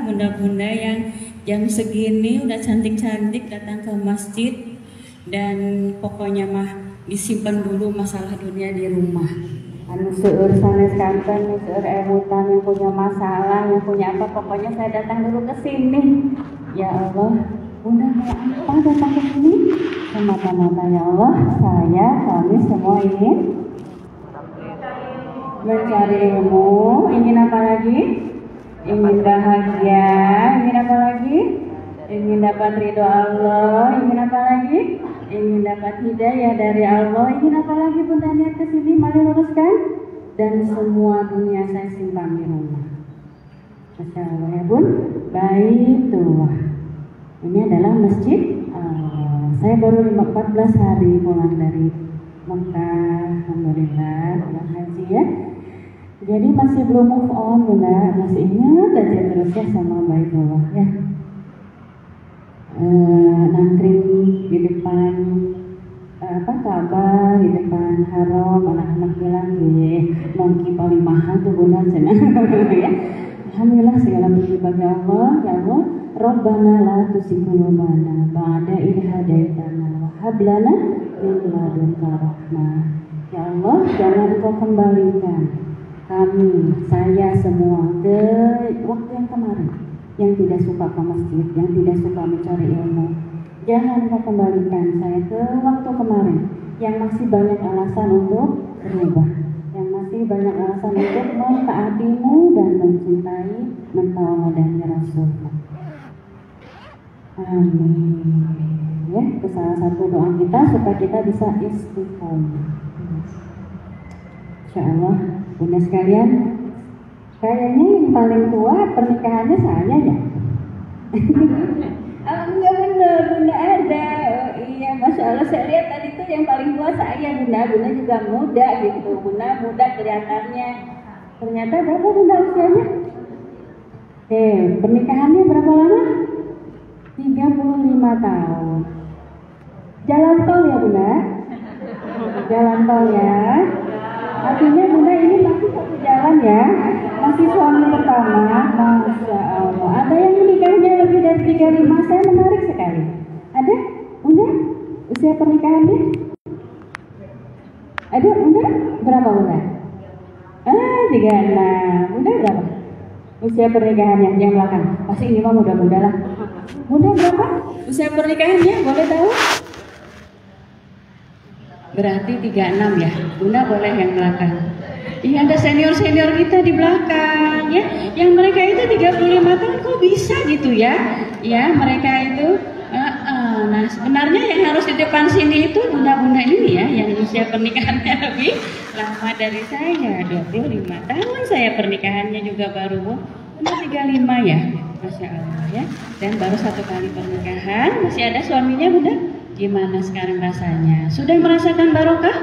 Bunda-bunda yang jam segini udah cantik-cantik datang ke masjid, dan pokoknya mah disimpan dulu masalah dunia di rumah. Anu seueur sanes kanten, seueur emutan yang punya masalah, yang punya apa, pokoknya saya datang dulu ke sini. Ya Allah, Bunda mau apa datang ke sini? Semata-mata ya Allah, saya, kami semua ingin mencari ilmu. Ingin apa lagi? Ingin bahagia. Ingin apa lagi? Ingin dapat ridho Allah. Ingin apa lagi? Ingin dapat hidayah dari Allah. Ingin apa lagi? Bunda niat ke sini, mari luruskan. Dan semua dunia saya simpan di rumah. Masya Allah ya Bun. Baitullah. Ini adalah masjid. Saya baru 14 hari pulang dari Mekah, alhamdulillah, pulang haji ya. Jadi masih belum move on Bunda, masih ingat aja terus ya sama Baitullah ya. Nangkring di depan Ka'bah, di depan haram, anak-anak bilang nongki paling mahal tuh Bunda cenah ya. Alhamdulillah segala puji bagi Allah. Ya Allah, Rabbana la tuzigh qulubana ba'da idh hadaitana wa hab lana min ladunka rahmah. Ya Allah, jangan Engkau kembalikan kami, saya semua ke waktu yang kemarin, yang tidak suka ke masjid, yang tidak suka mencari ilmu. Jangan Engkau kembalikan saya ke waktu kemarin yang masih banyak alasan untuk berubah, yang masih banyak alasan untuk mentaatimu dan mencintai, mentawadani Rasulmu. Amin. Ya, itu salah satu doa kita supaya kita bisa istiqomah. Insya Allah, Bunda sekalian, kayaknya yang paling tua pernikahannya saya ya. Enggak benar, Bunda ada. Oh, iya, Masya Allah, saya lihat tadi tuh yang paling tua saya, Bunda. Bunda juga muda gitu, Bunda muda kelihatannya. Ternyata berapa Bunda usianya? Pernikahannya berapa lama? 35 tahun. Jalan tol ya Bunda? Jalan tol ya. Artinya Bunda ini masih satu jalan ya. Masih suami pertama. Masya Allah. Ada yang menikahnya lebih dari 35. Saya menarik sekali. Ada? Bunda? Usia pernikahannya? Ada Bunda? Berapa Bunda? 36. Bunda berapa? Usia pernikahannya yang belakang. Pasti ini mah muda-muda lah. Bunda berapa usia pernikahannya? Boleh tahu? Berarti 36 ya. Bunda boleh yang belakang. Iya, ada senior-senior kita di belakang ya. Yang mereka itu 35 tahun kok bisa gitu ya? Ya, mereka itu nah sebenarnya yang harus di depan sini itu bunda-bunda ini ya, yang usia pernikahannya lebih lama dari saya. 25 tahun saya pernikahannya juga baru Bunda 35 ya. Masya Allah ya. Dan baru 1 kali pernikahan, masih ada suaminya Bunda. Gimana sekarang rasanya? Sudah merasakan barokah?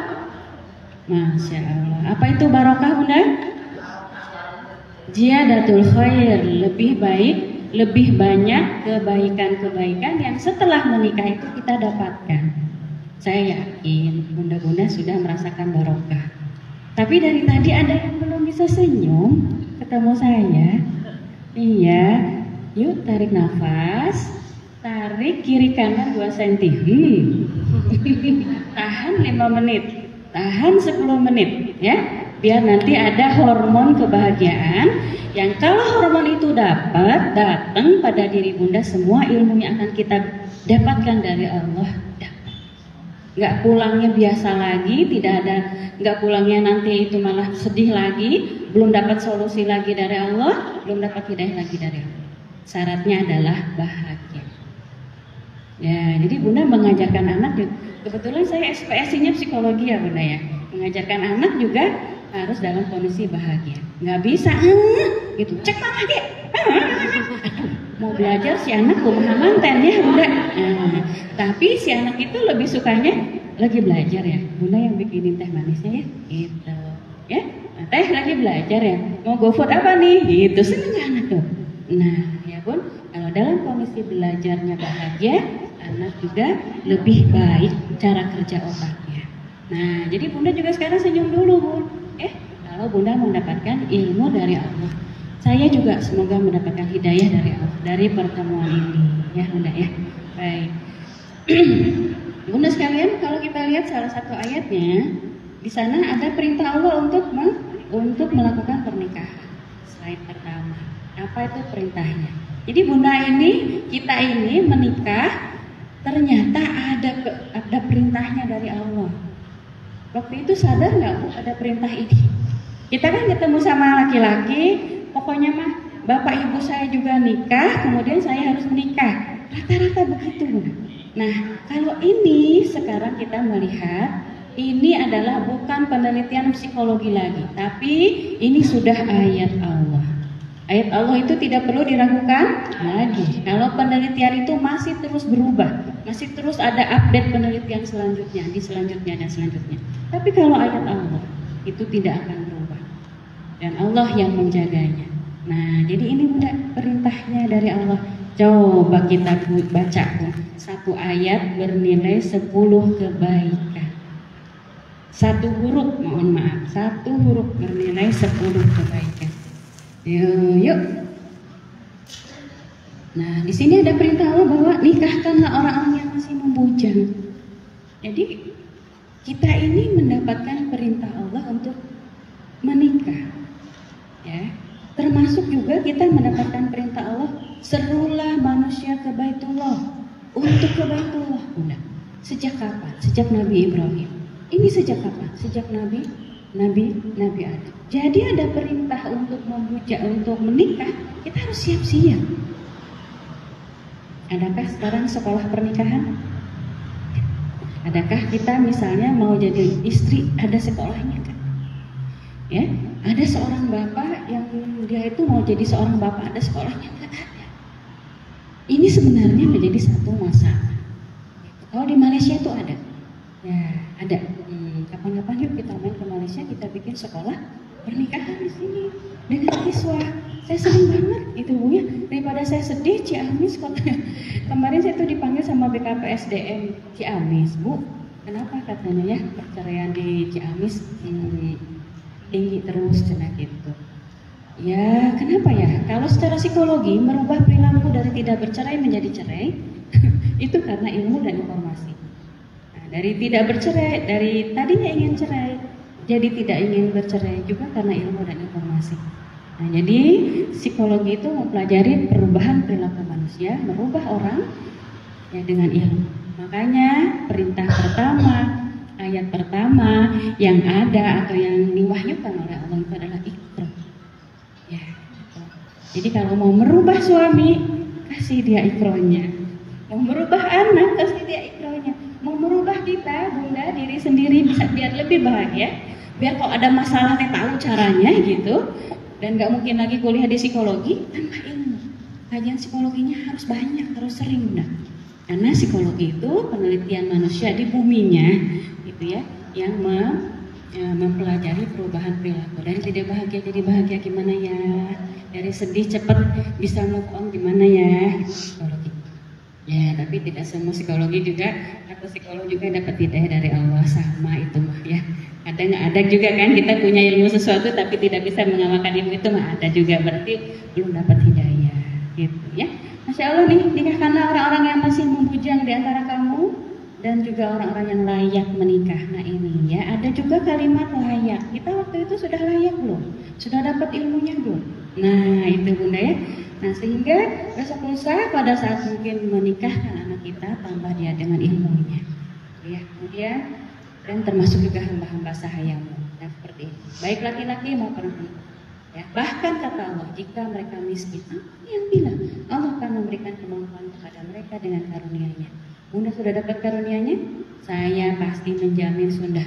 Masya Allah. Apa itu barokah Bunda? Ziyadatul khair, lebih baik, lebih banyak kebaikan-kebaikan yang setelah menikah itu kita dapatkan. Saya yakin bunda-bunda sudah merasakan barokah. Tapi dari tadi ada yang belum bisa senyum ketemu saya. Iya, yuk tarik nafas, tarik kiri kanan 2 cm. Tahan 5 menit, tahan 10 menit ya. Biar nanti ada hormon kebahagiaan yang kalau hormon itu datang pada diri Bunda, semua ilmu yang akan kita dapatkan dari Allah dapat. Nggak pulangnya biasa lagi, tidak ada, nggak pulangnya nanti itu malah sedih lagi, belum dapat solusi lagi dari Allah, belum dapat hidayah lagi dari Allah. Syaratnya adalah bahagia. Ya, jadi Bunda mengajarkan anak, kebetulan saya SPSI-nya psikologi ya Bunda ya. Mengajarkan anak juga harus dalam kondisi bahagia. Nggak bisa gitu, cek mana deh. Mau belajar si anak kumaha manten ya Bunda. Tapi si anak itu lebih sukanya lagi belajar ya. Bunda yang bikinin teh manisnya ya, gitu. Ya, teh lagi belajar ya. Mau GoFood apa nih? Gitu, seneng anak tuh. Nah, ya Bun, kalau dalam kondisi belajarnya bahagia, anak juga lebih baik cara kerja otaknya. Nah, jadi Bunda juga sekarang senyum dulu Bun. Kalau Bunda mendapatkan ilmu dari Allah. Saya juga semoga mendapatkan hidayah dari Allah dari pertemuan ini, ya Bunda ya. Baik. Bunda sekalian, kalau kita lihat salah satu ayatnya, di sana ada perintah Allah untuk melakukan pernikahan. Slide pertama. Apa itu perintahnya? Jadi Bunda ini, kita ini menikah, ternyata ada perintahnya dari Allah. Waktu itu sadar nggak Bu ada perintah ini? Kita kan ketemu sama laki-laki, pokoknya mah bapak ibu saya juga nikah, kemudian saya harus menikah. Rata-rata begitu Bunda. Nah, kalau ini sekarang kita melihat ini adalah bukan penelitian psikologi lagi, tapi ini sudah ayat Allah. Ayat Allah itu tidak perlu diragukan lagi. Kalau penelitian itu masih terus berubah, masih terus ada update penelitian selanjutnya, di selanjutnya dan selanjutnya. Tapi kalau ayat Allah itu tidak akan berubah, dan Allah yang menjaganya. Nah, jadi ini Bunda perintahnya dari Allah. Coba kita baca satu ayat bernilai 10 kebaikan. Satu huruf, mohon maaf, satu huruf bernilai 10 kebaikan. Yuk. Nah, di sini ada perintah Allah bahwa nikahkanlah orang-orang yang masih membujang. Jadi kita ini mendapatkan perintah Allah untuk menikah, ya. Termasuk juga kita mendapatkan perintah Allah, serulah manusia ke Baitullah, untuk ke Baitullah, Bunda. Sejak kapan? Sejak Nabi Ibrahim. Ini sejak kapan? Sejak Nabi Adam. Jadi ada perintah untuk untuk menikah, kita harus siap-siap. Adakah sekarang sekolah pernikahan? Adakah kita misalnya mau jadi istri, ada sekolahnya kan? Ya, ada seorang bapak yang dia itu mau jadi seorang bapak, ada sekolahnya nggak ada. Ini sebenarnya menjadi satu masalah. Kalau di Malaysia itu ada, ya ada. Kapan-kapan yuk kita main ke Malaysia, kita bikin sekolah pernikahan di sini dengan siswa. Saya senang banget itu Bu ya, daripada saya sedih Ciamis kemarin saya tuh dipanggil sama BKPSDM Ciamis, Bu. Kenapa katanya ya perceraian di Ciamis tinggi terus cina gitu. Ya kenapa ya? Kalau secara psikologi merubah perilaku dari tidak bercerai menjadi cerai itu karena ilmu dan informasi. Nah, dari tidak bercerai, dari tadinya ingin cerai jadi tidak ingin bercerai juga karena ilmu dan informasi. Nah, jadi psikologi itu mempelajari perubahan perilaku manusia, merubah orang ya dengan ilmu. Makanya perintah pertama, ayat pertama yang ada atau yang diwahyukan oleh Allah itu adalah Iqra. Ya, gitu. Jadi kalau mau merubah suami, kasih dia Iqronya. Mau merubah anak, kasih dia Iqronya. Mau merubah kita, Bunda, diri sendiri bisa biar lebih bahagia, biar kalau ada masalah tahu caranya gitu. Dan gak mungkin lagi kuliah di psikologi tanpa ilmu. Kajian psikologinya harus banyak, harus sering Bunda. Karena psikologi itu penelitian manusia di buminya gitu ya, yang mempelajari perubahan perilaku. Dari tidak bahagia jadi bahagia gimana ya, dari sedih cepat bisa move on gimana ya, psikologi. Ya, tapi tidak semua psikologi juga atau psikolog juga dapat hidayah dari Allah, sama itu mah ya. Ada juga kan kita punya ilmu sesuatu tapi tidak bisa mengamalkan ilmu itu mah ada juga, berarti belum dapat hidayah gitu ya. Masya Allah nih, nikahkanlah orang-orang yang masih membujang di antara kamu dan juga orang-orang yang layak menikah. Nah ini ya, ada juga kalimat layak. Kita waktu itu sudah layak belum? Sudah dapat ilmunya belum? Nah itu Bunda ya. Nah sehingga besok lusa pada saat mungkin menikahkan anak kita, tambah dia dengan ilmunya ya. Kemudian dan termasuk juga hamba-hamba sahayamu. Nah seperti ini, baik laki-laki maupun perempuan ya. Bahkan kata Allah, jika mereka miskin, yang bilang Allah akan memberikan kemampuan kepada mereka dengan karunia-Nya. Bunda sudah dapat karunia-Nya? Saya pasti menjamin sudah.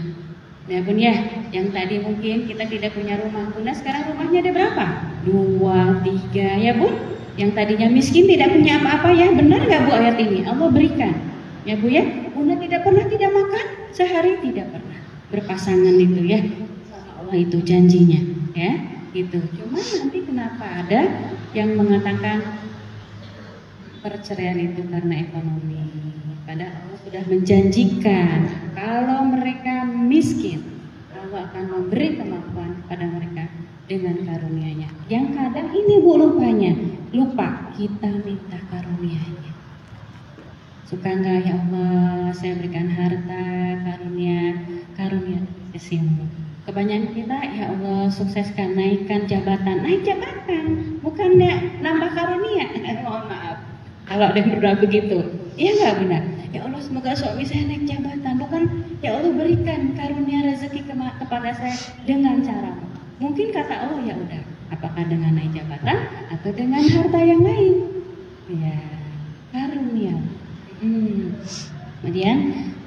Nah Bun ya, yang tadi mungkin kita tidak punya rumah, Bunda sekarang rumahnya ada berapa? 2, 3 ya Bun. Yang tadinya miskin tidak punya apa-apa ya, benar nggak Bu ayat ini? Allah berikan ya Bu ya. Bunda tidak pernah tidak makan sehari, tidak pernah. Berpasangan itu ya, Allah itu janjinya ya gitu. Cuma nanti kenapa ada yang mengatakan perceraian itu karena ekonomi? Padahal Allah sudah menjanjikan kalau mereka miskin, Allah akan memberi kemampuan pada mereka dengan karunia-Nya. Yang kadang ini Bu lupanya, lupa kita minta karunia-Nya. Suka nggak ya Allah saya berikan harta, karunia ke sini. Kebanyakan kita ya Allah sukseskan, naikkan jabatan, naik jabatan, bukannya nambah karunia. Mohon maaf kalau ada yang berdoa begitu, iya nggak benar? Ya Allah semoga suami saya naik jabatan, bukan ya Allah berikan karunia rezeki kepada saya dengan cara. Mungkin kata Allah ya udah, apakah dengan naik jabatan atau dengan harta yang lain? Ya karunia. Kemudian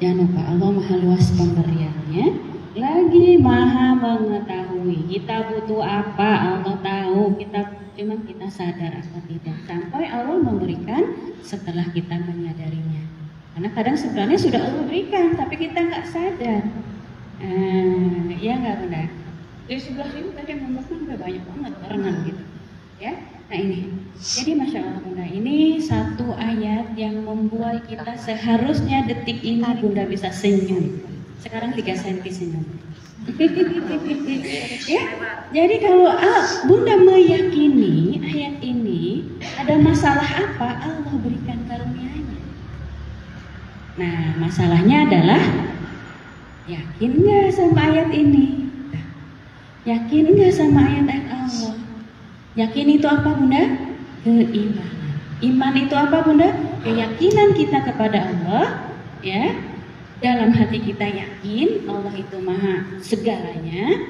jangan lupa Allah maha luas pemberiannya, lagi maha mengetahui. Kita butuh apa Allah tahu, cuma kita sadar atau tidak. Sampai Allah memberikan setelah kita menyadarinya. Karena kadang sebenarnya sudah Allah berikan, tapi kita nggak sadar. Ya nggak benar. Di sebelah sini tadi ngomongnya udah banyak banget barengan gitu, ya. Nah ini, jadi masya Allah Bunda, ini satu ayat yang membuat kita seharusnya detik ini Bunda bisa senyum. Sekarang 3 cm senyum. Ya, jadi kalau Bunda meyakini ayat ini ada masalah apa, Allah berikan karunia-Nya. Nah, masalahnya adalah yakin nggak sama ayat ini? Yakin nggak sama ayat-ayat Allah? Yakin itu apa Bunda? Keimanan. Iman itu apa Bunda? Keyakinan kita kepada Allah, ya. Dalam hati kita yakin Allah itu maha segalanya.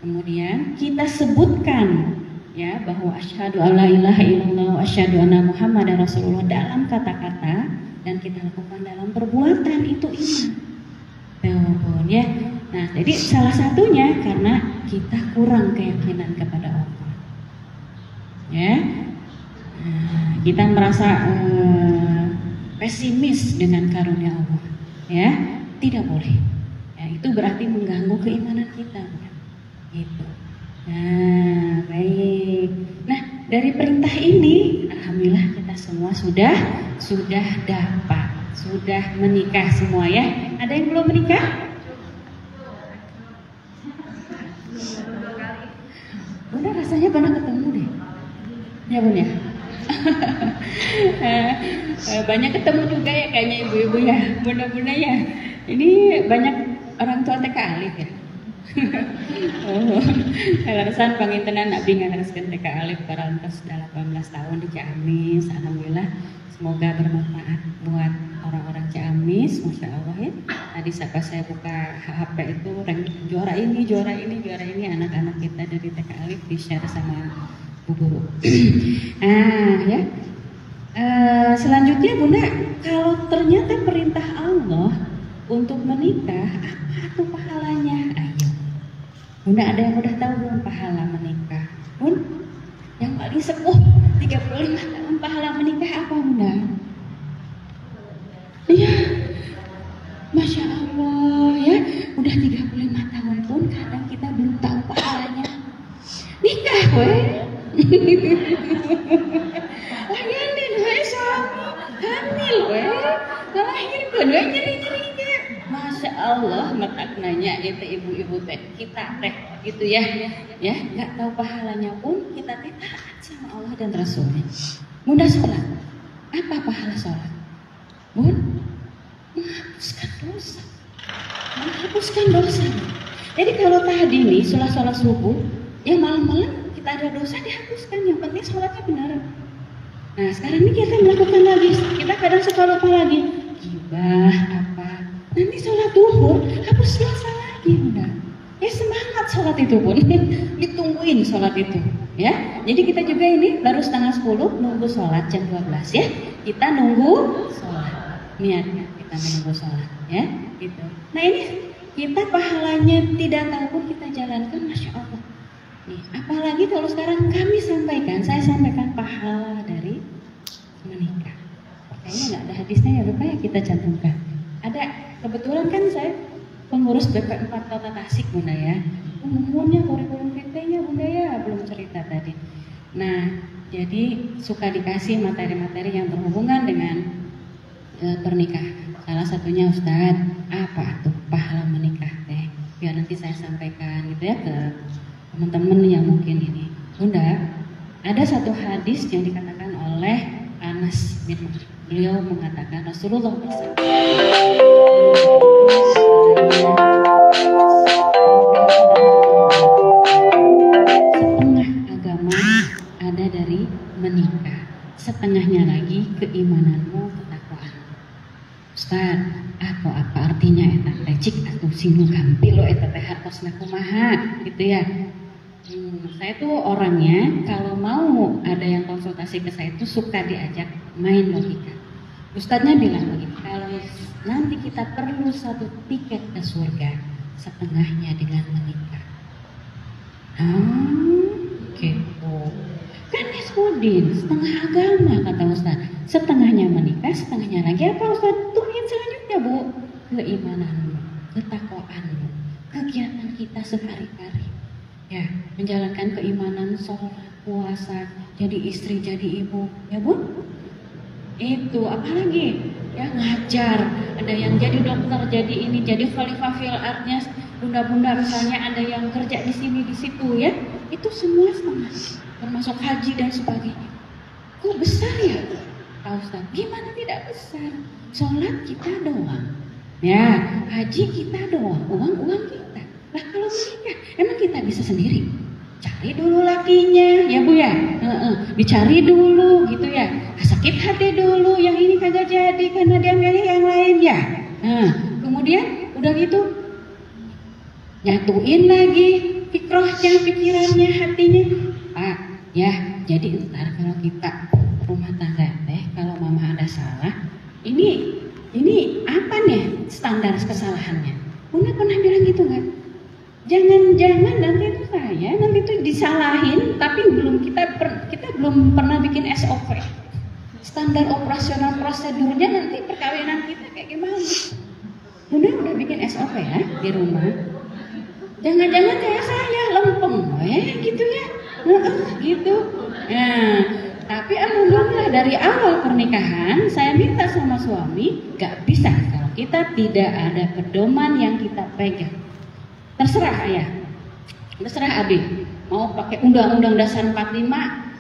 Kemudian kita sebutkan ya bahwa asyhadu alla ilaha illallah wa asyhadu anna muhammadar rasulullah dalam kata-kata dan kita lakukan dalam perbuatan, itu iman. Ya. Nah, jadi salah satunya karena kita kurang keyakinan kepada Allah. Ya, kita merasa pesimis dengan karunia Allah, ya, tidak boleh. Ya, itu berarti mengganggu keimanan kita, gitu. Nah, baik. Nah, dari perintah ini, alhamdulillah kita semua sudah dapat, sudah menikah semua ya. Ada yang belum menikah? Bunda rasanya pernah ketemu deh. Ya Bun ya. Banyak ketemu juga ya kayaknya ibu-ibu ya, bunda-bunda ya. Ini banyak orang tua TK Alif ya. Alasan pangintenan abdi ngareskeun TK Alif parantos 18 tahun di Ciamis. Alhamdulillah semoga bermanfaat buat orang-orang Ciamis. Masya Allah ya. Tadi pas saya buka HP itu juara ini anak-anak kita dari TK Alif di share sama Bu Guru. Ya. Selanjutnya Bunda, kalau ternyata perintah Allah untuk menikah, apa tuh pahalanya? Ayo. Bunda ada yang udah tahu belum pahala menikah? Bun, yang paling sepuh 35 tahun pahala menikah apa Bunda? Iya. Masya Allah ya, udah 35 tahun pun kadang kita belum tahu pahalanya. Nikah weh. Layanin weh suami, hamil weh, melahirkan weh nyeri-nyerinya. Masya Allah, matak nanya itu ibu-ibu teh kita teh gitu ya, nggak tahu pahalanya pun kita teh taat sama Allah dan Rasulnya. Bunda sholat, apa pahala sholat? Bun, menghapuskan dosa. Jadi kalau tadi nih sholat subuh, ya malam-malam kita ada dosa dihapuskan, yang penting sholatnya benar. Nah sekarang ini kita melakukan lagi, kita kadang suka lupa lagi, gibah apa, nanti sholat duhur hapus dosa lagi Bunda. Ya semangat sholat itu pun ditungguin sholat itu ya. Jadi kita juga ini baru setengah 10 nunggu sholat jam 12 ya, kita nunggu sholat, niatnya kita menunggu sholat ya gitu. Nah ini kita pahalanya tidak tahu pun kita jalankan, Masya Allah. Nih, apalagi kalau sekarang saya sampaikan pahala dari menikah. Kayaknya nggak ada hadisnya ya lupa ya kita cantumkan. Ada, kebetulan kan saya pengurus BP 4 Kota Tasik Bunda ya. Umumnya kurikulum PT-nya Bunda ya, belum cerita tadi. Nah, jadi suka dikasih materi-materi yang berhubungan dengan pernikahan. Salah satunya Ustadz, apa tuh pahala menikah teh? Biar nanti saya sampaikan gitu ya ke teman-teman yang mungkin ini. Bunda, ada satu hadis yang dikatakan oleh Anas bin Malik. Beliau mengatakan Rasulullah bersabda, setengah agama ada dari menikah, setengahnya lagi keimananmu, ketakwaanmu. Ustaz, apa artinya eta teh cik atuh singgung gampil lo eta teh hartosna kumaha gitu ya. Saya tuh orangnya kalau mau ada yang konsultasi ke saya tuh suka diajak main logika. Ustadznya bilang begini, kalau nanti kita perlu satu tiket ke surga, setengahnya dengan menikah. Gitu. Kan disebutkan setengah agama kata Ustadz, setengahnya menikah, setengahnya lagi apa Ustadz? Tuhin selanjutnya Bu, keimananmu, ketakwaanmu, kegiatan kita sehari-hari. Ya, menjalankan keimanan, sholat, puasa, jadi istri, jadi ibu, ya Bu. Itu apalagi ya, ngajar, ada yang jadi dokter, jadi ini, jadi khalifah fil artnya, bunda-bunda misalnya ada yang kerja di sini di situ ya, itu semua setengah, termasuk haji dan sebagainya. Kok besar ya Pak Ustaz? Gimana tidak besar? Sholat kita doang, ya, haji kita doang, uang kita. Lah kalau menikah, emang kita bisa sendiri? Cari dulu lakinya, ya Bu ya, dicari dulu gitu ya. Sakit hati dulu, yang ini kagak jadi karena dia milih yang lain ya. Kemudian udah gitu, nyatuin lagi fikrohnya, pikirannya, hatinya. Pak, ya, jadi ntar kalau kita rumah tangga teh, kalau mama ada salah, ini apa nih standar kesalahannya? Bunda pernah bilang gitu nggak? Jangan nanti itu nanti itu disalahin, tapi kita belum pernah bikin SOP, standar operasional prosedurnya nanti perkawinan kita kayak gimana? Udah bikin SOP ya di rumah. Jangan-jangan kayak saya lempeng, gitu ya, gitu. Nah, tapi alhamdulillah dari awal pernikahan saya minta sama suami, gak bisa kalau kita tidak ada pedoman yang kita pegang. Terserah ayah, terserah abi, mau pakai undang-undang dasar 45,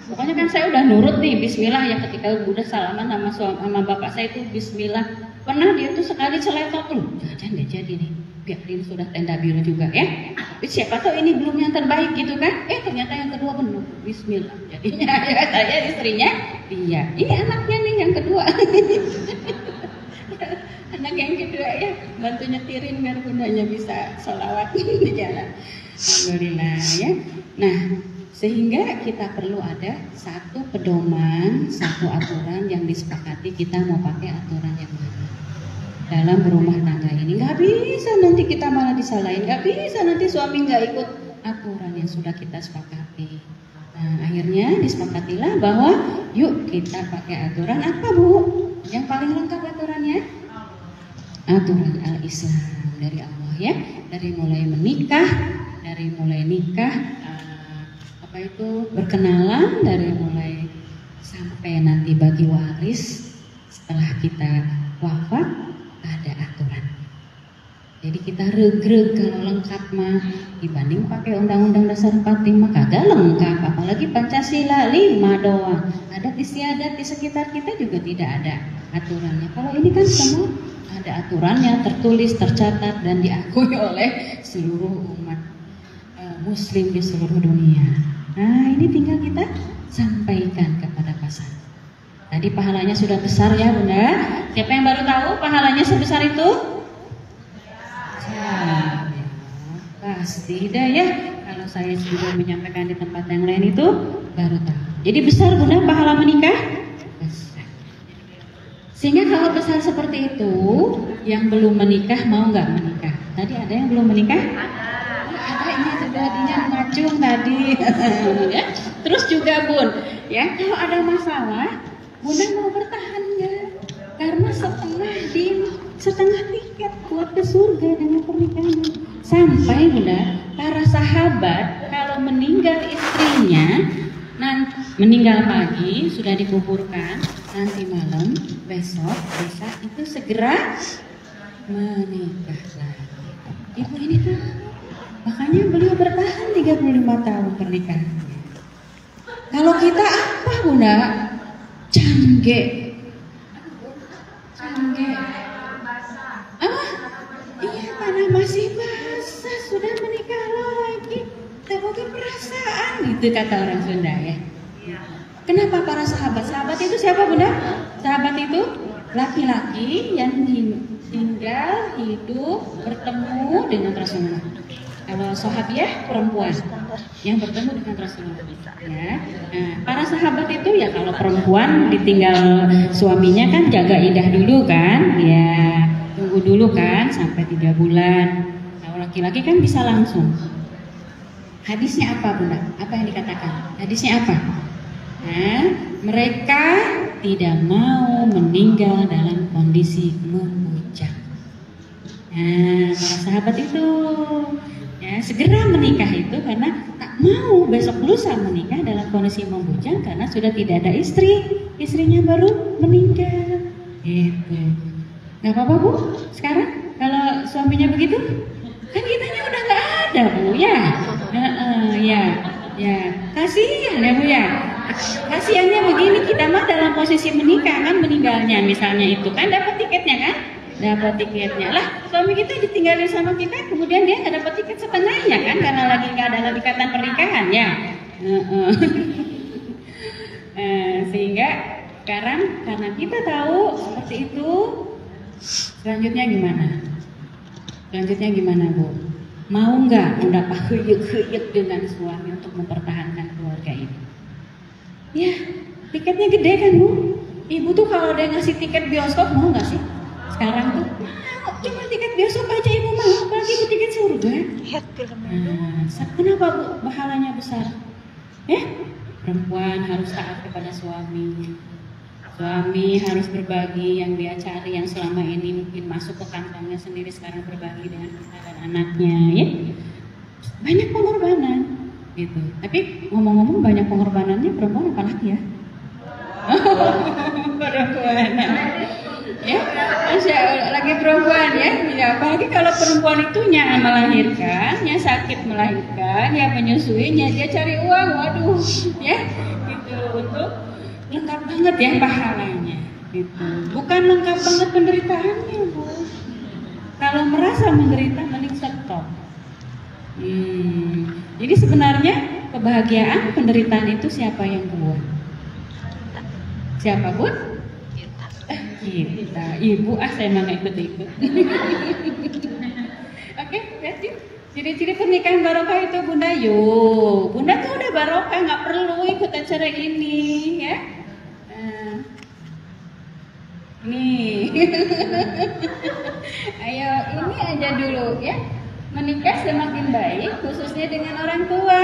pokoknya kan saya udah nurut nih, bismillah ya, ketika udah salaman sama bapak saya itu bismillah. Pernah dia tuh sekali celetot tuh, jangan dia jadi nih, biarin sudah tenda biru juga ya, tapi siapa tahu ini belum yang terbaik gitu kan, ternyata yang kedua benar, bismillah, jadinya ya saya istrinya, iya, ini anaknya nih yang kedua. Anak yang kedua ya, bantu nyetirin biar bundanya bisa sholawat di jalan. Alhamdulillah ya. Nah, sehingga kita perlu ada satu pedoman, satu aturan yang disepakati, kita mau pakai aturan yang mana dalam berumah tangga ini. Nggak bisa nanti kita malah disalahin, nggak bisa nanti suami nggak ikut aturan yang sudah kita sepakati. Nah, akhirnya disepakatilah bahwa yuk kita pakai aturan apa Bu? Yang paling lengkap aturannya? Aturan al-Islam dari Allah ya, dari mulai menikah, dari mulai nikah, berkenalan, dari mulai sampai nanti bagi waris setelah kita wafat ada aturan. Jadi kita regreg kalau lengkap mah dibanding pakai undang-undang dasar 45 kagak lengkap, apalagi Pancasila 5 doang. Adat istiadat di sekitar kita juga tidak ada aturannya. Kalau ini kan semua ada aturannya, tertulis, tercatat dan diakui oleh seluruh umat muslim di seluruh dunia. Nah, ini tinggal kita sampaikan kepada pasangan. Tadi pahalanya sudah besar ya Bunda. Siapa yang baru tahu pahalanya sebesar itu? Ya, pasti dah ya. Kalau saya sudah menyampaikan di tempat yang lain itu baru tahu. Jadi besar Bunda pahala menikah? Sehingga kalau besar seperti itu, yang belum menikah mau nggak menikah? Tadi ada yang belum menikah? Ada, ini sudah dinya ngacung tadi. Ya. Terus juga Bun, ya kalau ada masalah, Bunda mau bertahan nggak? Karena setengah tiket buat ke surga dengan pernikahan. Sampai Bunda, para sahabat kalau meninggal istrinya, nanti meninggal pagi sudah dikuburkan. Nanti malam, besok, lusa itu segera menikah lagi. Ibu ini tahu. Makanya beliau bertahan 35 tahun pernikahan. Kalau kita apa Bunda? Cangge. Iya, tanah masih basah, sudah menikah lagi. Terbuka perasaan, gitu kata orang Sunda ya. Kenapa para sahabat? Sahabat itu siapa Bunda? Sahabat itu laki-laki yang tinggal, hidup, bertemu dengan Rasulullah. Kalau sahabiah perempuan yang bertemu dengan Rasulullah. Ya. Nah, para sahabat itu ya kalau perempuan ditinggal suaminya kan jaga iddah dulu kan, ya tunggu dulu kan sampai 3 bulan. Kalau laki-laki kan bisa langsung. Hadisnya apa Bunda? Apa yang dikatakan? Hadisnya apa? Nah, mereka tidak mau meninggal dalam kondisi membujang. Nah, para sahabat itu ya segera menikah itu karena tak mau besok lusa menikah dalam kondisi membujang karena sudah tidak ada istri, istrinya baru meninggal. Gitu. Gak apa-apa Bu, sekarang kalau suaminya begitu, kan kitanya udah nggak ada Bu ya. Ya, kasihan ya Bu ya. Kasihannya begini, kita mah dalam posisi menikah kan meninggalnya misalnya itu kan dapat tiketnya kan? Dapat tiketnya lah, suami kita ditinggalin sama kita, kemudian dia nggak dapat tiket setengahnya kan karena lagi nggak ada ikatan pernikahan ya. Sehingga sekarang karena kita tahu seperti itu, selanjutnya gimana? Selanjutnya gimana Bu? Mau nggak mendapat huyuk-huyuk dengan suami untuk mempertahankan keluarga ini? Ya, tiketnya gede kan Bu? Ibu tuh kalau dia ngasih tiket bioskop mau nggak sih? Sekarang tuh cuma tiket bioskop aja ibu mau, apalagi ibu tiket surga. Kenapa Bu pahalanya besar? Ya, perempuan harus taat kepada suami. Suami harus berbagi yang dia cari yang selama ini mungkin masuk ke kantongnya sendiri sekarang berbagi dengan kita dan anaknya. Ya, banyak pengorbanan gitu. Tapi ngomong-ngomong banyak pengorbanannya perempuan apa laki ya? Perempuan. Ya, Masya Allah, lagi perempuan ya. Ya, apalagi kalau perempuan itu melahirkan, ya sakit melahirkan, ya menyusuinya, dia cari uang, waduh, ya, gitu untuk lengkap banget ya pahalanya, gitu. Bukan lengkap banget penderitaannya Bu. Kalau merasa menderita, mending stop. Jadi sebenarnya kebahagiaan penderitaan itu siapa yang buat? Siapa Bu? Kita, ibu saya mah ikut-ikut. Oke, berarti ciri-ciri pernikahan barokah itu Bunda. Yuk, Bunda tuh udah barokah, nggak perlu ikut acara ini, ya. Nih, ayo ini aja dulu ya. Menikah semakin baik, khususnya dengan orang tua.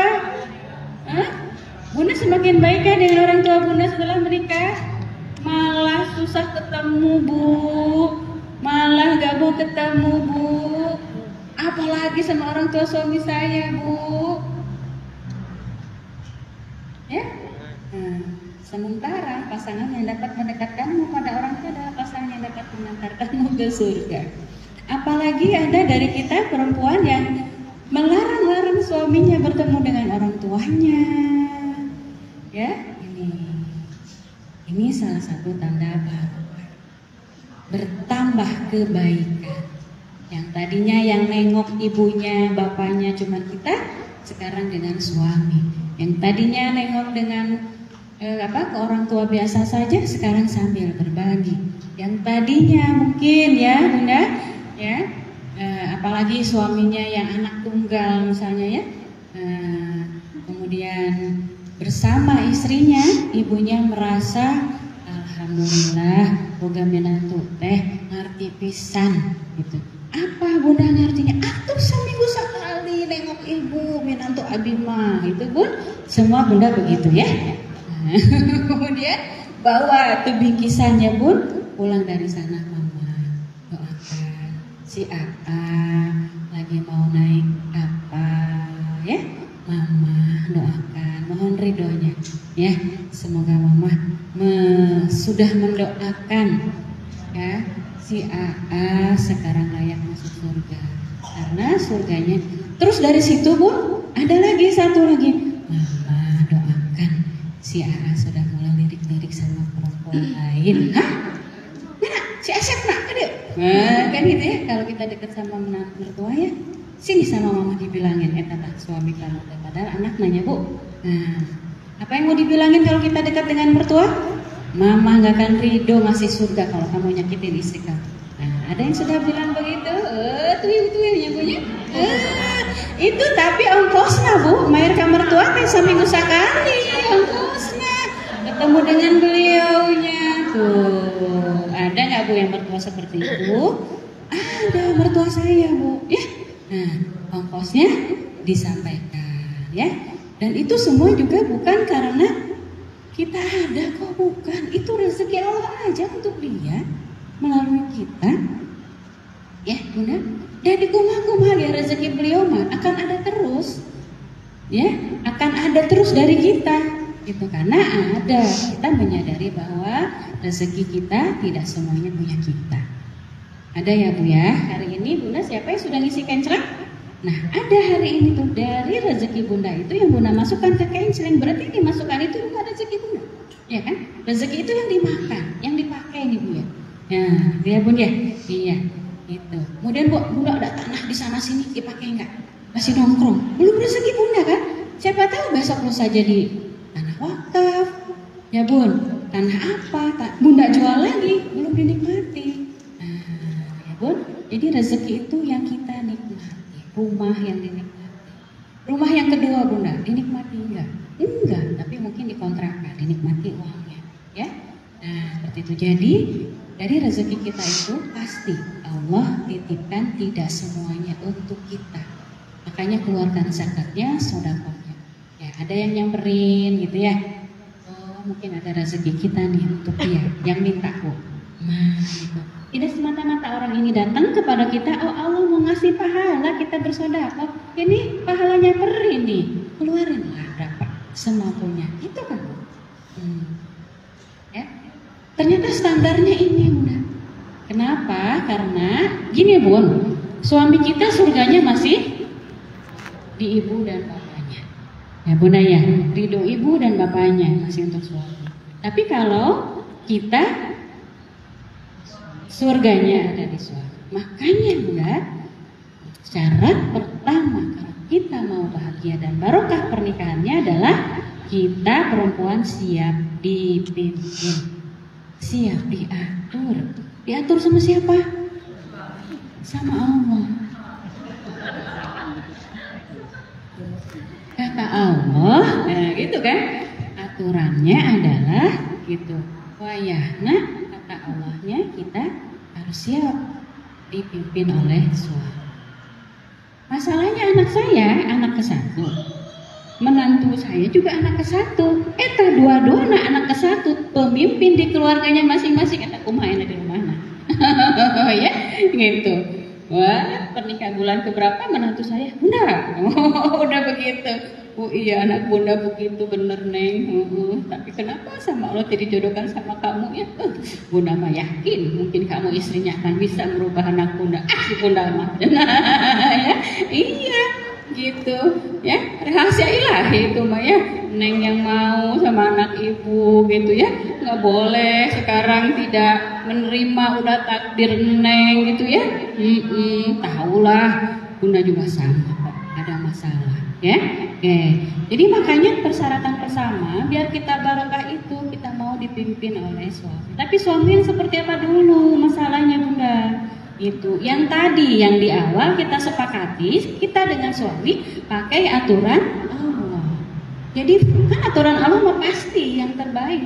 Bunda semakin baik kan dengan orang tua Bunda setelah menikah? Malah susah ketemu Bu, malah gak mau ketemu Bu, apalagi sama orang tua suami saya Bu, ya. Sementara pasangan yang dapat mendekatkanmu pada orang tua adalah pasangan yang dapat mengantarkanmu ke surga. Apalagi ada dari kita perempuan yang melarang-larang suaminya bertemu dengan orang tuanya, ya. Ini salah satu tanda barokah. Bertambah kebaikan. Yang tadinya yang nengok ibunya, bapaknya cuma kita, sekarang dengan suami. Yang tadinya nengok dengan ke orang tua biasa saja, sekarang sambil berbagi. Yang tadinya mungkin ya Bunda, ya, apalagi suaminya yang anak tunggal misalnya ya, kemudian bersama istrinya, ibunya merasa alhamdulillah boga menantu teh ngerti pisan gitu. Apa Bunda ngertinya? Atuh seminggu sekali nengok ibu menantu abi mah gitu Bun. Semua Bunda begitu ya. Kemudian bawa tuh bingkisannya Bun, pulang dari sana Mama doakan si Aa lagi mau naik apa ya. Mama doakan, mohon ridhonya ya. Semoga Mama sudah mendoakan ya si Aa sekarang layak masuk surga. karena surganya. Terus dari situ Bu, ada lagi satu lagi. Mama doakan si Ara sudah mulai lirik-lirik sama perempuan lain. Hah? Mana? Si Asep nak ada? Nah, kan gitu ya. Kalau kita dekat sama mertua ya, sini sama mama dibilangin, tak suami kamu. Padahal anak nanya Bu. Nah, apa yang mau dibilangin kalau kita dekat dengan mertua? Mama nggak akan ridho ngasih surga kalau kamu nyakitin istri kamu. Nah, ada yang sudah bilang begitu? Tuh nyakunya. Itu tapi ongkosnya Bu, mayar ke mertua teh seminggu sekali ongkosnya. Ketemu dengan beliaunya. Tuh, ada nggak Bu yang mertua seperti itu? Ada mertua saya Bu, ya. Nah, ongkosnya disampaikan, ya. Dan itu semua juga bukan karena kita ada kok, bukan. Itu rezeki Allah aja untuk dia melalui kita, ya Bunda. Dari kumah-kumah ya rezeki beliau mah akan ada terus, ya, akan ada terus dari kita. Itu karena ada kita menyadari bahwa rezeki kita tidak semuanya punya kita. Ada ya Bu ya. Hari ini Bunda siapa yang sudah ngisi kenceleng? Nah ada hari ini tuh dari rezeki Bunda itu yang Bunda masukkan ke kenceleng, berarti yang dimasukkan itu bukan rezeki Bunda, ya kan? Rezeki itu yang dimakan, yang dipakai nih Bu ya. Nah, ya Bun ya, iya. Gitu. Kemudian Bunda ada tanah di sana sini dipakai enggak? Masih nongkrong. Belum rezeki Bunda kan? Siapa tahu besok lusa jadi tanah wakaf. Ya Bun, tanah apa? Bunda jual lagi, belum dinikmati. Nah, ya Bun, jadi rezeki itu yang kita nikmati. Rumah yang dinikmati. Rumah yang kedua Bunda, dinikmati enggak? Enggak, tapi mungkin dikontrakan, dinikmati uangnya, ya. Nah, seperti itu. Jadi dari rezeki kita itu pasti Allah titipkan tidak semuanya untuk kita. Makanya keluarkan zakatnya, sedekahnya. Ya, ada yang nyamperin gitu ya. Oh, mungkin ada rezeki kita nih untuk dia yang minta Bu. Nah, gitu. Tidak semata-mata orang ini datang kepada kita, oh Allah mau ngasih pahala kita bersedekah. Ini pahalanya nyamperin nih. Keluarinlah berapa semampunya. Itu kan. Ya. Ternyata standarnya ini Bunda. Kenapa? Karena gini Bun, suami kita surganya masih di ibu dan bapaknya. Ya Bunda ya, ridho ibu dan bapaknya masih untuk suami. Tapi kalau kita surganya ada di suami. Makanya Bunda, syarat pertama kalau kita mau bahagia dan barokah pernikahannya adalah kita perempuan siap dipimpin. Siap diatur. Diatur sama siapa? Sama Allah. Kata Allah, nah gitu kan? Aturannya adalah gitu. Wayahna, kata Allahnya kita harus siap dipimpin oleh suami. Masalahnya anak saya, anak ke-1. Menantu saya juga anak ke-1. Eta dua-dua anak ke-1. Pemimpin di keluarganya masing-masing. Eta kumaha enak di rumahna. Ya, gitu. Wah, pernikahan bulan keberapa menantu saya? Bunda. Oh, udah begitu. Oh iya, anak Bunda begitu bener Neng. Tapi kenapa sama Allah tidak dijodohkan sama kamu ya? Bunda mah yakin mungkin kamu istrinya akan bisa merubah anak Bunda. Si Bunda mah. Ya, iya. Gitu ya, rahasia ilahi itu mah ya. Neng yang mau sama anak ibu gitu ya, nggak boleh sekarang tidak menerima, udah takdir Neng gitu ya. Tahulah Bunda juga sama kok, ada masalah ya. Oke, jadi makanya persyaratan pertama biar kita barokah itu kita mau dipimpin oleh suami. Tapi suami yang seperti apa dulu masalahnya Bunda? Itu yang tadi yang di awal kita sepakati kita dengan suami pakai aturan Allah. Jadi kan aturan Allah mah pasti yang terbaik.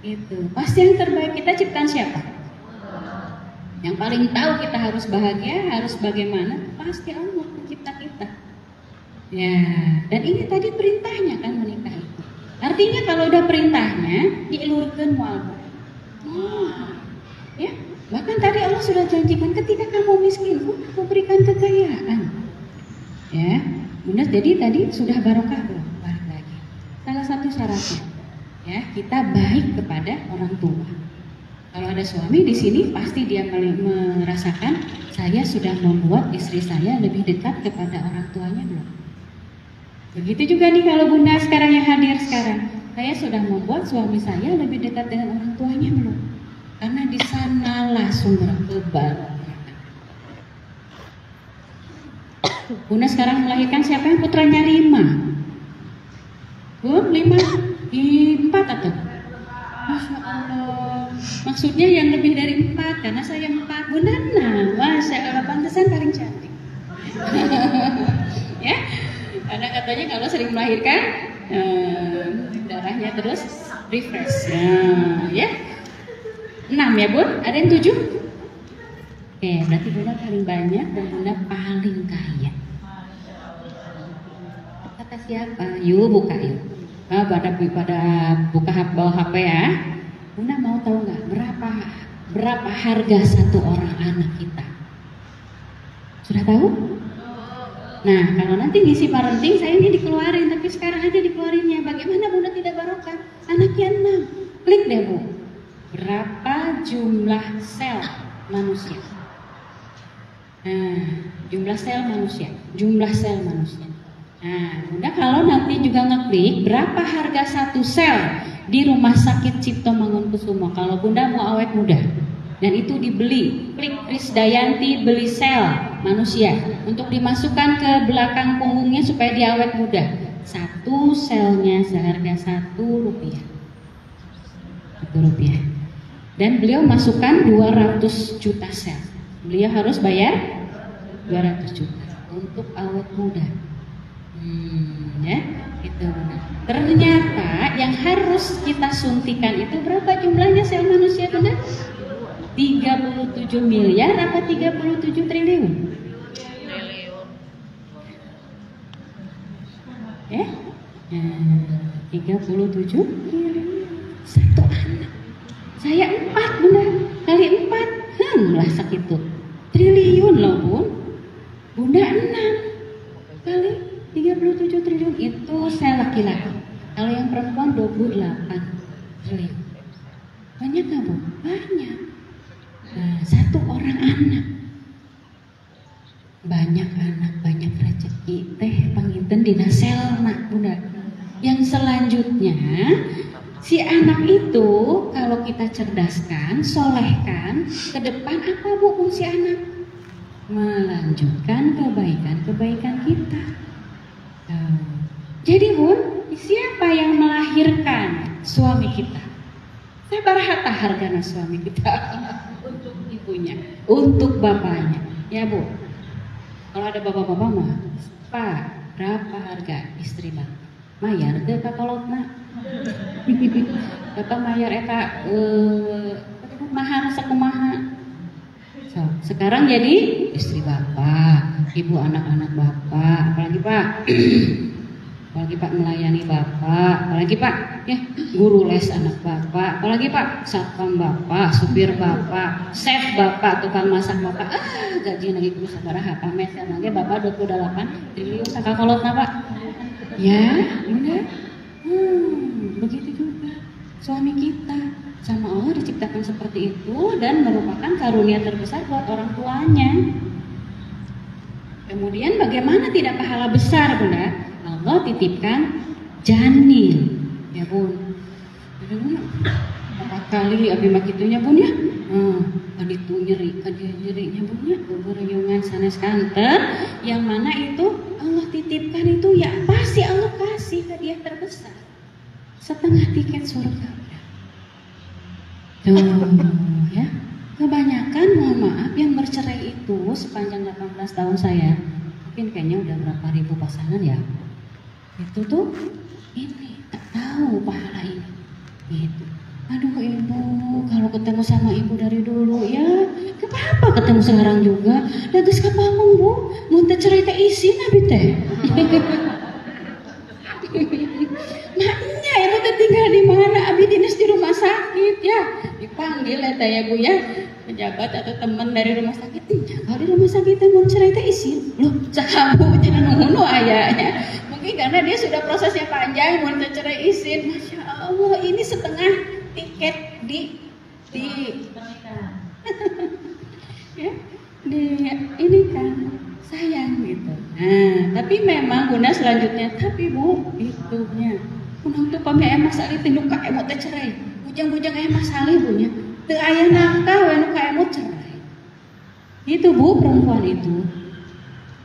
Itu pasti yang terbaik. Kita ciptaan siapa? Yang paling tahu kita harus bahagia, harus bagaimana, pasti Allah pencipta kita. Ya, dan ini tadi perintahnya kan menikah itu. Artinya kalau udah perintahnya dielurkan mual. Ya. Bahkan tadi Allah sudah janjikan ketika kamu miskin, aku berikan kekayaan. Ya, Bunda, jadi tadi sudah barokah belum? Balik lagi. Salah satu syaratnya, ya kita baik kepada orang tua. Kalau ada suami di sini pasti dia merasakan saya sudah membuat istri saya lebih dekat kepada orang tuanya belum. Begitu juga nih kalau bunda sekarang yang hadir sekarang, saya sudah membuat suami saya lebih dekat dengan orang tuanya belum? Karena di sanalah sumber kebahagiaan. Bunda sekarang melahirkan siapa yang putranya 5? Bu, 5? 4 atau? Masya Allah. Maksudnya yang lebih dari 4 karena saya 4. Bunda, nah, Masya Allah, pantesan paling cantik. Ya, karena katanya kalau sering melahirkan darahnya terus refresh. Ya, 6 ya Bun? Ada yang 7? Oke, berarti Bunda paling banyak dan Bunda paling kaya. Kata siapa? Yuk buka yuk. Pada buka bawa HP ya. Bunda mau tahu nggak berapa harga satu orang anak kita? Sudah tahu? Nah, kalau nanti ngisi parenting saya ini dikeluarin, tapi sekarang aja dikeluarinnya. Bagaimana Bunda tidak barokah? Anaknya 6. Klik deh Bu. Berapa jumlah sel manusia? Nah, jumlah sel manusia. Nah, Bunda kalau nanti juga ngeklik berapa harga satu sel di Rumah Sakit Cipto Mangunkusumo kalau Bunda mau awet muda dan itu dibeli, klik Krisdayanti beli sel manusia untuk dimasukkan ke belakang punggungnya supaya dia awet muda. Satu selnya seharga Rp1. Rp1. Dan beliau masukkan 200 juta sel. Beliau harus bayar 200 juta untuk awet muda. Ya, itu benar. Ternyata yang harus kita suntikan itu berapa jumlahnya sel manusia benar? 37 miliar apa 37 triliun? Ya? 37 triliun. Satu anak. Saya 4 benar. Kali 4 lah segitu. Triliun loh Bun. Bunda 6 kali 37 triliun itu saya laki-laki. Kalau yang perempuan 28 triliun. Banyak nggak Bu? Banyak. Nah, satu orang anak. Banyak anak, banyak rezeki. Teh panginten dina selna Bunda. Yang selanjutnya si anak itu kalau kita cerdaskan, solehkan, ke depan apa Bu fungsi anak? Melanjutkan kebaikan-kebaikan kita. Jadi Bun, siapa yang melahirkan suami kita? Sabar hatta hargana suami kita untuk ibunya, untuk bapaknya. Ya Bu, kalau ada bapak-bapak mah, Pak, berapa harga istri Bang? Mayar deh kakolotna. Bapak mayar eta mahar sakumaha. So, sekarang jadi istri bapak, ibu anak-anak bapak, apalagi Pak, apalagi Pak melayani bapak, apalagi Pak, ya guru les anak bapak, apalagi Pak satpam bapak, supir bapak, chef bapak, tukang masak bapak, gaji lagi kudu sabaraha pamer lagi bapak 28 triliun sakakolotna Pak, ya benar, begitu juga suami kita. Sama Allah diciptakan seperti itu dan merupakan karunia terbesar buat orang tuanya. Kemudian bagaimana tidak pahala besar Bunda? Allah titipkan janin. Ya Bun. Empat kali abi makitunya Bun ya. Tadi tuh nyerinya Bun ya. Beruyungan sanes kanter. Yang mana itu Allah titipkan itu ya pasti Allah kasih hadiah terbesar. Setengah tiket surga. Tuh ya, kebanyakan mohon maaf yang bercerai itu sepanjang 18 tahun saya, mungkin kayaknya udah berapa ribu pasangan ya, itu tuh ini tak tahu pahala ini, gitu. Aduh ibu, kalau ketemu sama ibu dari dulu ya, kenapa ketemu sekarang juga? Dagus kapangun Bu, muntah cerai teh isin abi teh. Maknya ibu teh tinggal di mana? Abi dinas di rumah sakit ya. Dipanggil ya Bu ya, pejabat atau teman dari rumah sakit. Kalau di rumah sakit mau cerai teh isin. Loh, sahabu jangan nunggu ayahnya. Mungkin karena dia sudah prosesnya panjang mau cerai isin. Masya Allah, ini setengah tiket di di ya, di ini kan sayang gitu. Nah, tapi memang Bunda selanjutnya, tapi Bu, itunya kunang tuh pami emang sali tinduk ka emot teh cerai. Bujang-bujang emang sali bunya. Teu aya nafkah we nu ka emot cerai. Itu Bu perempuan itu.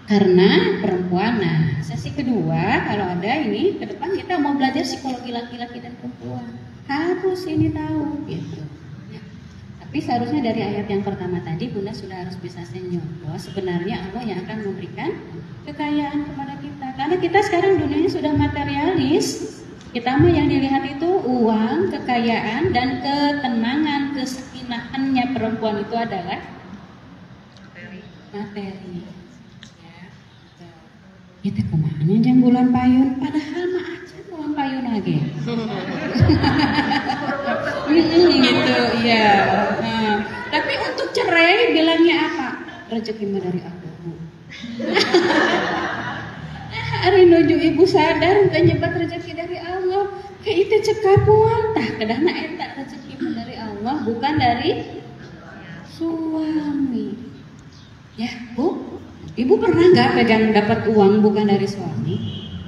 Karena perempuan, nah sesi kedua kalau ada ini ke depan kita mau belajar psikologi laki-laki dan perempuan. Harus ini tahu gitu. Ya. Tapi seharusnya dari ayat yang pertama tadi Bunda sudah harus bisa senyum bahwa sebenarnya Allah yang akan memberikan kekayaan kepada kita. Karena kita sekarang dunianya sudah materialis. Kita mah yang dilihat itu uang, kekayaan dan ketenangan, kesakinahannya perempuan itu adalah materi. Itu kemana jang bulan payun, padahal mah aja bulan payun lagi. Gitu, iya. Nah, tapi untuk cerai bilangnya apa? Rezeki mah dari aku. Hari nuju ibu sadar teh nyebat rezeki dari Allah. Kayak itu cekapuan tah kedahna eta rezeki mah dari Allah bukan dari suami. Ya, Bu. Ibu pernah nggak pegang dapat uang bukan dari suami,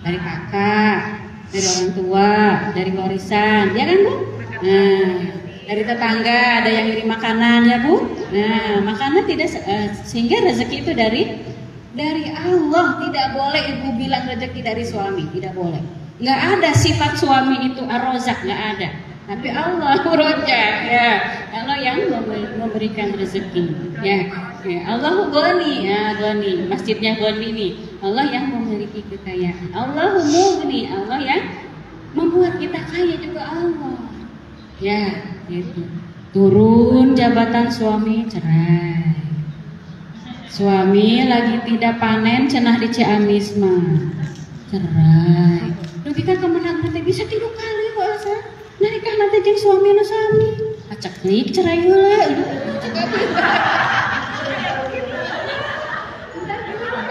dari kakak, dari orang tua, dari warisan, ya kan Bu? Nah, dari tetangga ada yang ngirim makanan ya Bu. Nah, makanan tidak sehingga rezeki itu dari Allah. Tidak boleh ibu bilang rezeki dari suami, tidak boleh. Nggak ada sifat suami itu ar-rozak, nggak ada. Tapi Allah rojak ya, Allah yang memberikan rezeki ya. Allahu Ghani ya, Ghani, masjidnya Ghani nih. Allah yang memiliki kekayaan. Allahu Mughni, Allah yang membuat kita kaya juga Allah. Ya, gitu. Turun jabatan suami cerai. Suami lagi tidak panen cenah di Ciamis mah cerai. Dugi ka kemenang nanti bisa 3 kali kok asa. Nah nikah nanti jeung suami nu sami. Acak nik cerai heula.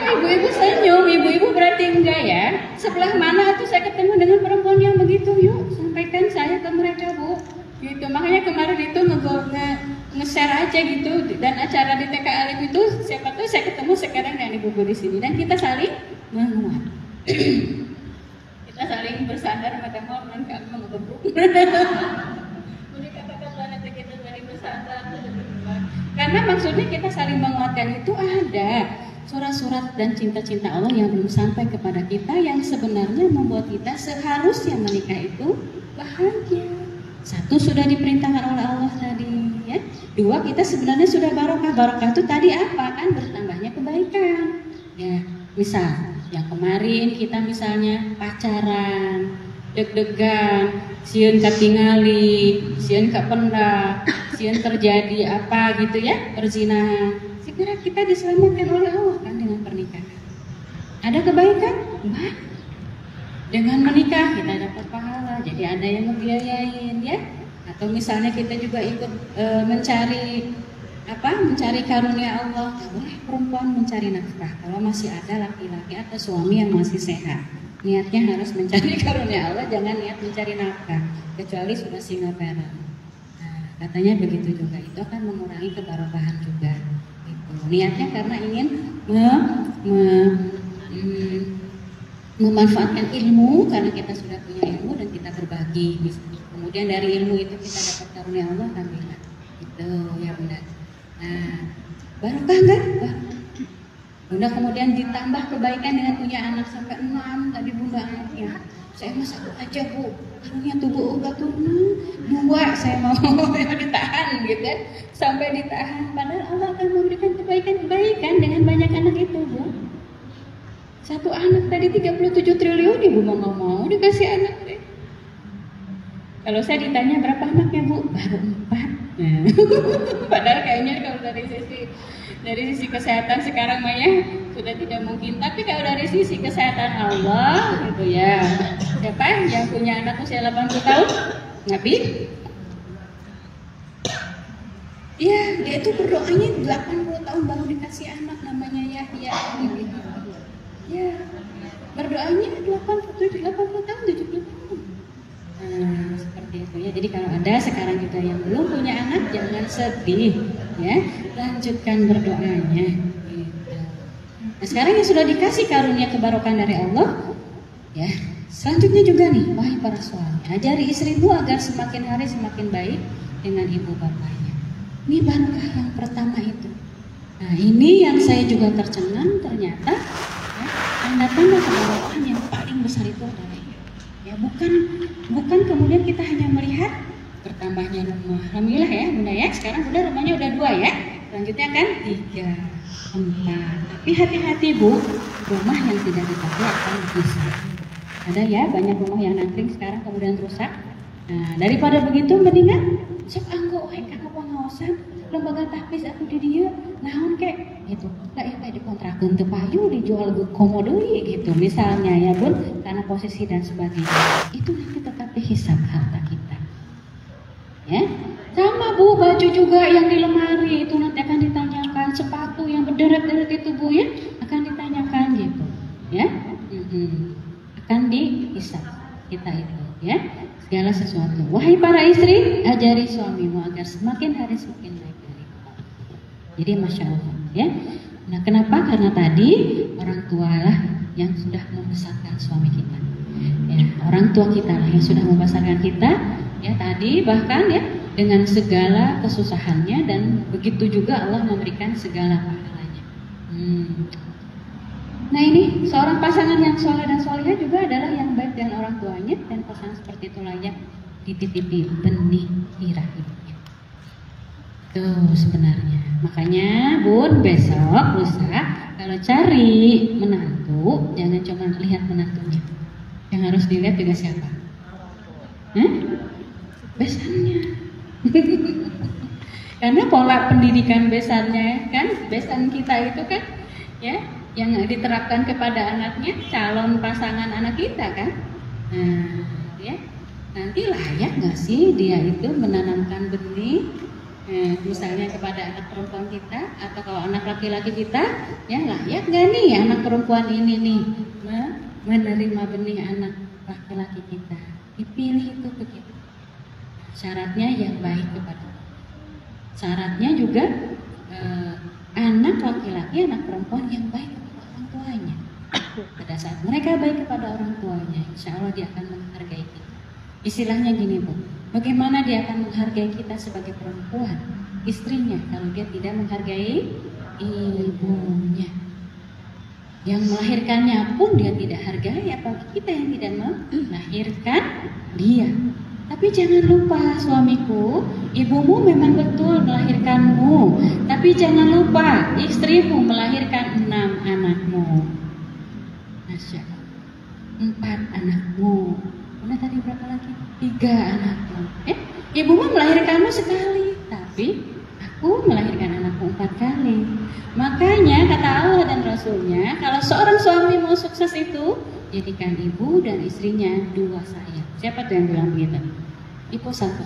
Ibu-ibu senyum, ibu-ibu berarti enggak ya. Sebelah mana tuh saya ketemu dengan perempuan yang begitu? Yuk sampaikan saya ke mereka Bu. Gitu. Makanya kemarin itu nge-share aja gitu dan acara di TK Alif itu siapa tuh saya ketemu sekarang dengan ibu di sini dan kita saling menguat. Kita saling bersandar pada mau dan kami mengebruk. Jadi kata-kata nanti kita saling bersandar. Karena maksudnya kita saling menguatkan itu ada surat-surat dan cinta-cinta Allah yang belum sampai kepada kita yang sebenarnya membuat kita seharusnya menikah itu bahagia. 1 sudah diperintahkan oleh Allah tadi ya. 2 kita sebenarnya sudah barokah. Barokah itu tadi apa kan bertambahnya kebaikan. Ya, misal yang kemarin kita misalnya pacaran, deg-degan, sieun katingali, sieun kapendak, sieun terjadi apa gitu ya, perzinahan. Segera kita diselamatkan oleh Allah kan dengan pernikahan. Ada kebaikan? Bah. Dengan menikah kita dapat pahala, jadi ada yang ngebiayain ya. Atau misalnya kita juga ikut mencari karunia Allah. Boleh perempuan mencari nafkah kalau masih ada laki-laki atau suami yang masih sehat. Niatnya harus mencari karunia Allah, jangan niat mencari nafkah kecuali sudah single parent. Nah, katanya begitu juga, itu akan mengurangi kebarokahan juga. Gitu. Niatnya karena ingin memanfaatkan ilmu karena kita sudah punya ilmu dan kita berbagi. Kemudian dari ilmu itu kita dapat karunia Allah, alhamdulillah. Gitu ya Bunda. Nah, barokah enggak? Bunda kemudian ditambah kebaikan dengan punya anak sampai 6 tadi Bunda anaknya. Saya mah 1 aja Bu, karunia tubuh obat tuh 2 saya mau ditahan gitu kan. Sampai ditahan, padahal Allah akan memberikan kebaikan-kebaikan dengan banyak anak itu Bu. 1 anak tadi 37 triliun ibu mau dikasih anak deh. Kalau saya ditanya berapa anaknya Bu? Baru 4. Nah, padahal kayaknya kalau dari sisi kesehatan sekarang Maya sudah tidak mungkin. Tapi kalau dari sisi kesehatan Allah gitu ya. Siapa yang punya anak usia 80 tahun? Nabi? Iya, dia itu berdoanya 80 tahun baru dikasih anak namanya Yahya. Ya, berdoanya 80 tahun, 70 tahun. Seperti itu ya. Jadi kalau ada sekarang juga yang belum punya anak, jangan sedih ya, lanjutkan berdoanya gitu. Nah sekarang yang sudah dikasih karunia kebarokan dari Allah ya, selanjutnya juga nih, wahai para suami, ajari istrimu agar semakin hari semakin baik dengan ibu bapaknya. Ini barokah yang pertama itu. Nah ini yang saya juga tercengang, ternyata ya, tanda-tanda kebarokan yang paling besar itu adalah ya, bukan kemudian kita hanya melihat bertambahnya rumah. Alhamdulillah ya Bunda ya, sekarang Bunda rumahnya udah 2 ya, selanjutnya kan 3, 4. Tapi hati-hati Bu, rumah yang tidak dipakai akan rusak. Ada ya banyak rumah yang nangkring sekarang kemudian rusak. Nah daripada begitu mendingan sok anggo kang pengawasan lembaga tapis aku di dia naon kek gitu. Lah ya kayak dikontrakeun teu payu dijual komodoi gitu misalnya ya Bun, karena posisi dan sebagainya. Itu nanti tetap dihisab harta kita. Ya. Sama Bu, baju juga yang di lemari itu nanti akan ditanyakan, sepatu yang berderet-deret itu Bu ya akan ditanyakan gitu. Ya. Akan dihisab kita itu ya, segala sesuatu. Wahai para istri, ajari suamimu agar semakin hari semakin baik dari Allah. Jadi Masya Allah ya. Nah kenapa? Karena tadi orang tua lah yang sudah membesarkan suami kita ya, orang tua kita lah yang sudah membesarkan kita ya, tadi bahkan ya dengan segala kesusahannya, dan begitu juga Allah memberikan segala pahalanya. Nah ini seorang pasangan yang soleh dan solehah juga adalah yang baik dengan orang tuanya, dan pasangan seperti itu layak dititipi benih di rahimnya. Tuh sebenarnya. Makanya Bun besok lusa kalau cari menantu jangan cuma lihat menantunya. Yang harus dilihat juga siapa? Besannya. Karena pola pendidikan besannya kan, besan kita itu kan ya yang diterapkan kepada anaknya calon pasangan anak kita kan. Nah, ya nanti layak nggak sih dia itu menanamkan benih, misalnya kepada anak perempuan kita, atau kalau anak laki-laki kita, ya layak nggak nih anak perempuan ini nih menerima benih anak laki-laki kita. Dipilih itu begitu. Syaratnya yang baik kepada. Syaratnya juga anak laki-laki, anak perempuan yang baik tuanya. Pada saat mereka baik kepada orang tuanya, insya Allah dia akan menghargai kita. Istilahnya gini Bu, bagaimana dia akan menghargai kita sebagai perempuan, istrinya, kalau dia tidak menghargai ibunya yang melahirkannya pun dia tidak hargai, apalagi kita yang tidak melahirkan dia. Tapi jangan lupa suamiku, ibumu memang betul melahirkanmu, tapi jangan lupa istrimu melahirkan 6 anakmu. Masya Allah, 4 anakmu. Mana tadi berapa lagi? 3 anakmu. Ibumu melahirkanmu sekali, tapi aku melahirkan anakku 4 kali. Makanya kata Allah dan Rasulnya, kalau seorang suami mau sukses itu, jadikan ibu dan istrinya 2 sayap. Siapa tuh yang bilang begitu? Ibu satu.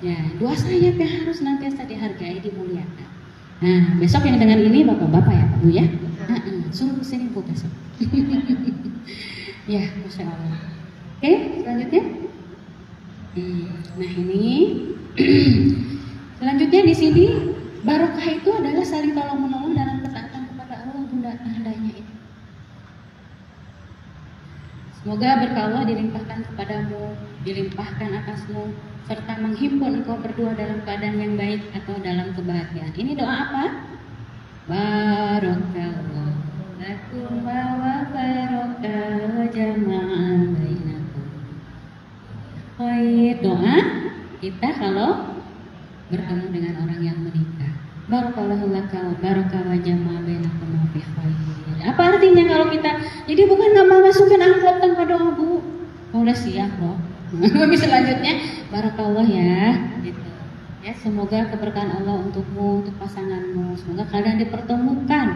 Ya, 2 sayap yang harus nantiasa dihargai, dimuliakan. Nah, besok yang dengan ini bapak-bapak ya Pak Bu ya. Suruh kesini Bu besok. Ya, Masya Allah. Oke, selanjutnya. Nah ini, selanjutnya di sini barokah itu adalah saling tolong menolong dalam ketaatan kepada Allah, Bunda, tandanya itu. Semoga berkah Allah dilimpahkan kepadamu, dilimpahkan atasmu, serta menghimpun engkau berdua dalam keadaan yang baik atau dalam kebahagiaan. Ini doa apa? Barokallah lakum wa barokah jama'an bainakum. Khair, doa kita kalau bertemu dengan orang yang menikah. Barakallahu laka wa baraka wa jama'a bainakum fi khair. Apa artinya kalau kita jadi bukan nggak mau masukin amplop tanpa doa Bu. Udah siap loh. Selanjutnya barakallah ya gitu. Ya, semoga keberkahan Allah untukmu, untuk pasanganmu. Semoga kalian dipertemukan.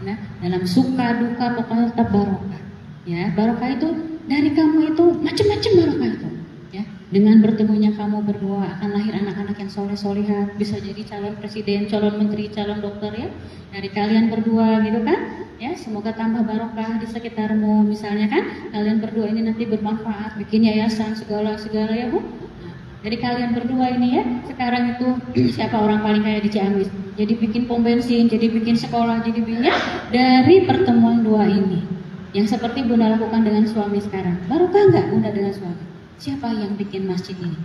Nah, dalam suka duka pokoknya tetap barokah. Ya, barokah itu dari kamu itu macam-macam barokah itu. Ya, Dengan bertemunya kamu berdua akan lahir anak-anak yang soleh-solehah, bisa jadi calon presiden, calon menteri, calon dokter ya. Dari kalian berdua gitu kan. Ya, semoga tambah barokah di sekitarmu misalnya kan. Kalian berdua ini nanti bermanfaat, bikin yayasan segala-segala ya Bu. Nah, dari kalian berdua ini ya, sekarang itu siapa orang paling kaya di Ciamis? Jadi bikin pom bensin, jadi bikin sekolah, jadi bikin dari pertemuan dua ini. Yang seperti Bunda lakukan dengan suami sekarang. Barokah enggak Bunda dengan suami? Siapa yang bikin masjid ini?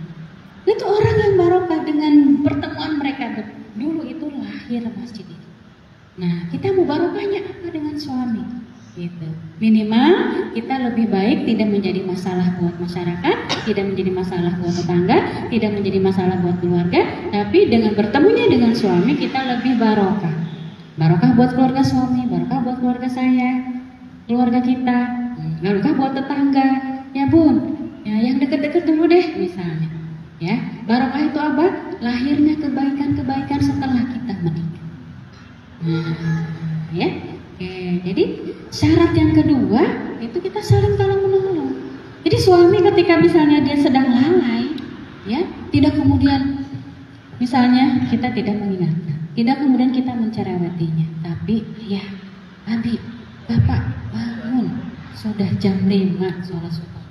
Itu orang yang barokah dengan pertemuan mereka. Dulu itu lahir masjid ini. Nah, kita mau barokahnya apa dengan suami? Gitu. Minimal kita lebih baik tidak menjadi masalah buat masyarakat, tidak menjadi masalah buat tetangga, tidak menjadi masalah buat keluarga, tapi dengan bertemunya dengan suami kita lebih barokah. Barokah buat keluarga suami, barokah buat keluarga saya, keluarga kita, barokah buat tetangga. Ya Bun, ya, yang deket-deket dulu deh misalnya. Ya, barokah itu apa? Lahirnya kebaikan-kebaikan setelah kita menikah. Nah, ya. Oke, jadi syarat yang kedua itu kita saling tolong menolong. Jadi suami ketika misalnya dia sedang lalai, ya, tidak kemudian misalnya kita tidak mengingatkan, tidak kemudian kita mencerewetinya, tapi ya, Abi, Bapak bangun, sudah jam 5 sholat subuh.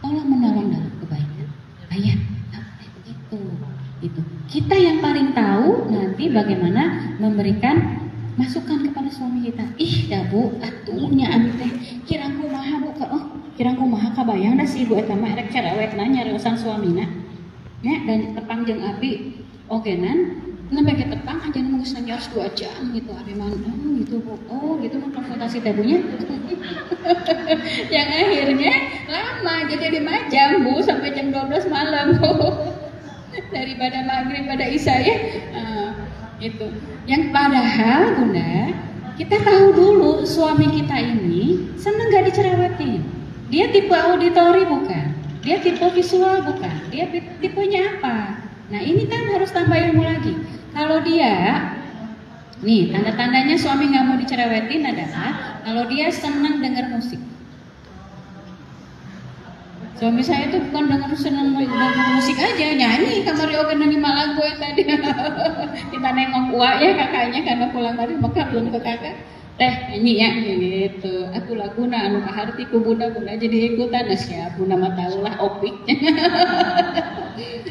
Tolong menolong dalam kebaikan. Ayah, begitu. Itu. Kita yang paling tahu nanti bagaimana memberikan masukan kepada suami kita. Ih, dah Bu, atuhnya ami teh kirang kumaha Bu ka kirang kumaha kabayang da si ibu eta mah rek cerewetna nyariusan suamina. Nya dan tepang jeung abi ogenan nembe ke tepang aja nu geus nyaros 2 jam gitu abi mah gitu Bu. Oh, gitu mah konsultasi teh Bu nya. Yang akhirnya lama jadi 5 jam Bu sampai jam 12 malam Bu. Daripada maghrib pada isya ya. Itu. Yang padahal Bunda, kita tahu dulu suami kita ini seneng gak dicerewetin. Dia tipe auditori bukan, dia tipe visual bukan, dia tipenya apa. Nah ini kan harus tambah ilmu lagi. Kalau dia, nih tanda-tandanya suami gak mau dicerewetin adalah kalau dia seneng denger musik. Suami saya itu bukan senang musik aja, nyanyi kamar yoga nani malang gue tadi. Kita nengok Wak ya kakaknya karena pulang dari Mekah belum ke kakak. Teh nyanyi ya gitu. Aku laguna anu kaharti ku bunda jadi ikutan siap bunda mah tahulah opik.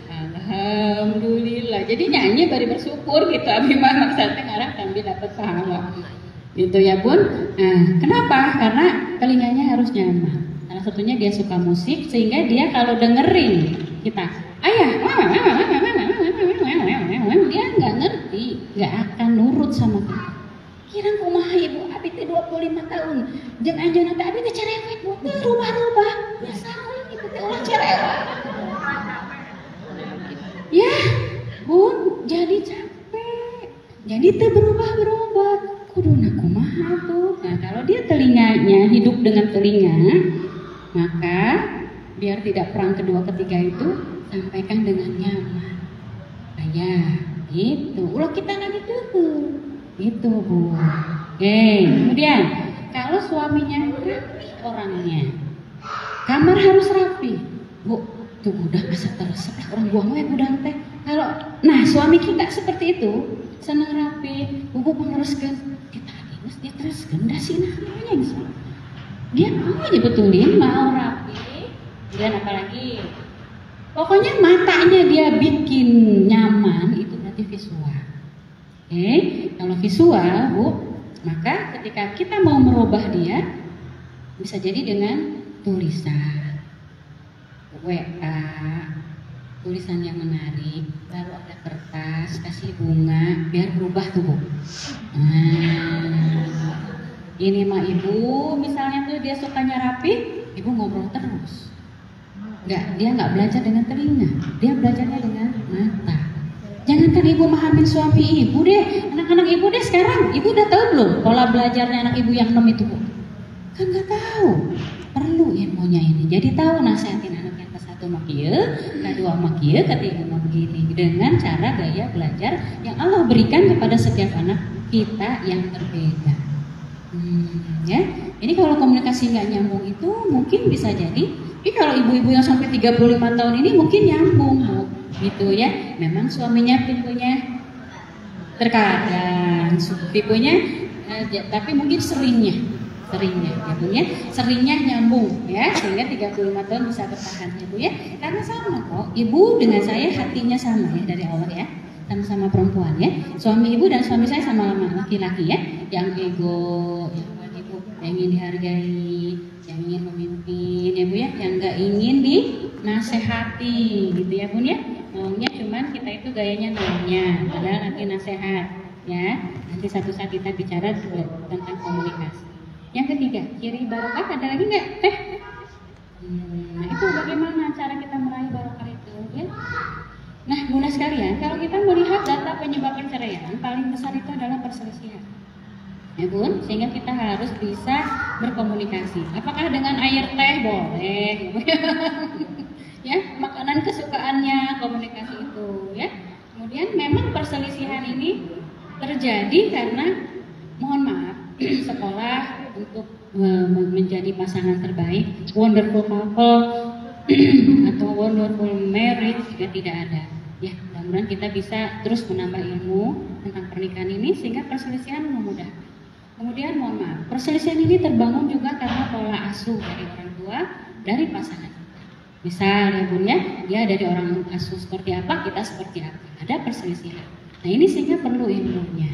Alhamdulillah. Jadi nyanyi bari bersyukur gitu abi mah maksudnya ngarang sambil dapat pahala. Gitu ya Bun. Nah, kenapa? Karena telinganya harus nyaman. Salah satunya dia suka musik sehingga dia kalau dengerin kita ayah dia nggak ngerti, nggak akan nurut sama kita. Kirang kumaha ibu abi teh 25 tahun jeung anjeunna teh abi teh cerewet Bu teh rubah-rubah biasa ibu teh ulah cerewet ya Bun jadi capek jadi teh berubah-berubah kuduna kumaha tuh. Nah kalau dia telinganya hidup dengan telinga maka biar tidak perang kedua ketiga itu sampaikan dengan nyaman. Ayah, gitu. Ulah kita nanti tuh, gitu Bu. Oke, kemudian kalau suaminya rapi orangnya, kamar harus rapi. Bu, tuh udah masa teresep orang buang wae budang teh. Kalau, nah suami kita seperti itu, senang rapi, Bu pangeroskeun kita geus ditereskeun da sina namanya misalnya. Dia mau dibetulin, mau rapi, dan apalagi pokoknya matanya dia bikin nyaman itu berarti visual. Oke, kalau visual Bu, maka ketika kita mau merubah dia bisa jadi dengan tulisan WA, tulisan yang menarik, lalu ada kertas, kasih bunga, biar berubah tuh Bu. Ini mah ibu misalnya tuh dia sukanya rapi, ibu ngobrol terus. Dia nggak belajar dengan telinga, dia belajarnya dengan mata. Jangankan ibu memahamin suami ibu deh, anak-anak ibu deh sekarang, ibu udah tahu belum pola belajarnya anak ibu yang 6 itu Bu? Kan nggak tahu, perlu ilmunya ini. Jadi tahu nasihatin anak yang ke-1 mah kieu, ke-2 mah kieu, ke-3 mah begini dengan cara gaya belajar yang Allah berikan kepada setiap anak kita yang berbeda. Ya, ini kalau komunikasi nggak nyambung itu mungkin bisa jadi. Ini kalau ibu-ibu yang sampai 35 tahun ini mungkin nyambung, Bu, gitu ya. Memang suaminya tipenya terkadang tipenya, tapi mungkin seringnya ya Bu ya, seringnya nyambung ya, sehingga 35 tahun bisa bertahan ya Bu ya. Karena sama kok, ibu dengan saya hatinya sama ya dari Allah ya, sama-sama perempuan ya. Suami ibu dan suami saya sama laki-laki ya, yang ego, yang ibu yang ingin dihargai, yang ingin memimpin ya Bu ya, yang nggak ingin dinasehati gitu ya Bu ya. Maunya cuman kita itu gayanya nanya, padahal nanti nasehat ya. Nanti satu saat kita bicara tentang komunikasi. Yang ketiga, ciri barokah ada lagi nggak Teh? Nah itu bagaimana cara kita meraih barokah itu ya? Nah Bunda sekalian, kalau kita melihat data penyebab perceraian, paling besar itu adalah perselisihan ya Bun, sehingga kita harus bisa berkomunikasi. Apakah dengan air teh? Boleh ya, makanan kesukaannya, komunikasi itu ya. Kemudian memang perselisihan ini terjadi karena, mohon maaf, sekolah untuk menjadi pasangan terbaik, wonderful couple atau wonderful marriage juga tidak ada ya. Mudah-mudahan kita bisa terus menambah ilmu tentang pernikahan ini sehingga perselisihan memudah. Kemudian mohon maaf, perselisihan ini terbangun juga karena pola asuh dari orang tua, dari pasangan. Misal ya Bun ya, dia dari orang asuh seperti apa, kita seperti apa, ada perselisihan. Nah ini sehingga perlu ilmunya.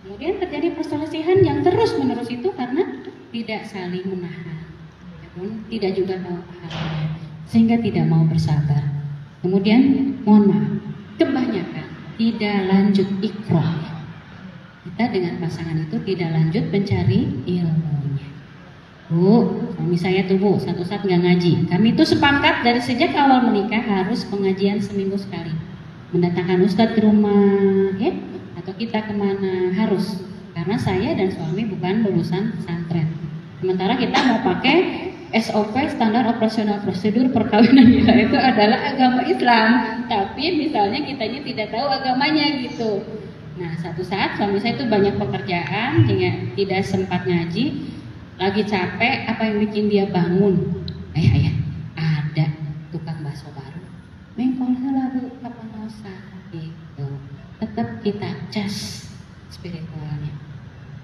Kemudian terjadi perselisihan yang terus menerus itu karena tidak saling menahan ya Bun, tidak juga tahu pahalanya, sehingga tidak mau bersabar. Kemudian mohon maaf, kebanyakan tidak lanjut ikrah. Kita dengan pasangan itu tidak lanjut mencari ilmunya. Bu, suami saya tuh Bu, satu saat nggak ngaji. Kami itu sepakat dari sejak awal menikah harus pengajian seminggu sekali. Mendatangkan ustadz ke rumah, ya, atau kita kemana harus. Karena saya dan suami bukan lulusan pesantren. Sementara kita mau pakai SOP, standar operasional prosedur perkawinan kita itu adalah agama Islam. Tapi misalnya kitanya tidak tahu agamanya gitu. Nah, satu saat suami saya itu banyak pekerjaan, tidak sempat ngaji. Lagi capek, apa yang bikin dia bangun? Ayah, ada tukang bakso baru. Mengkolnya lalu kapan dosa? Gitu. Tetap kita cas spiritualnya.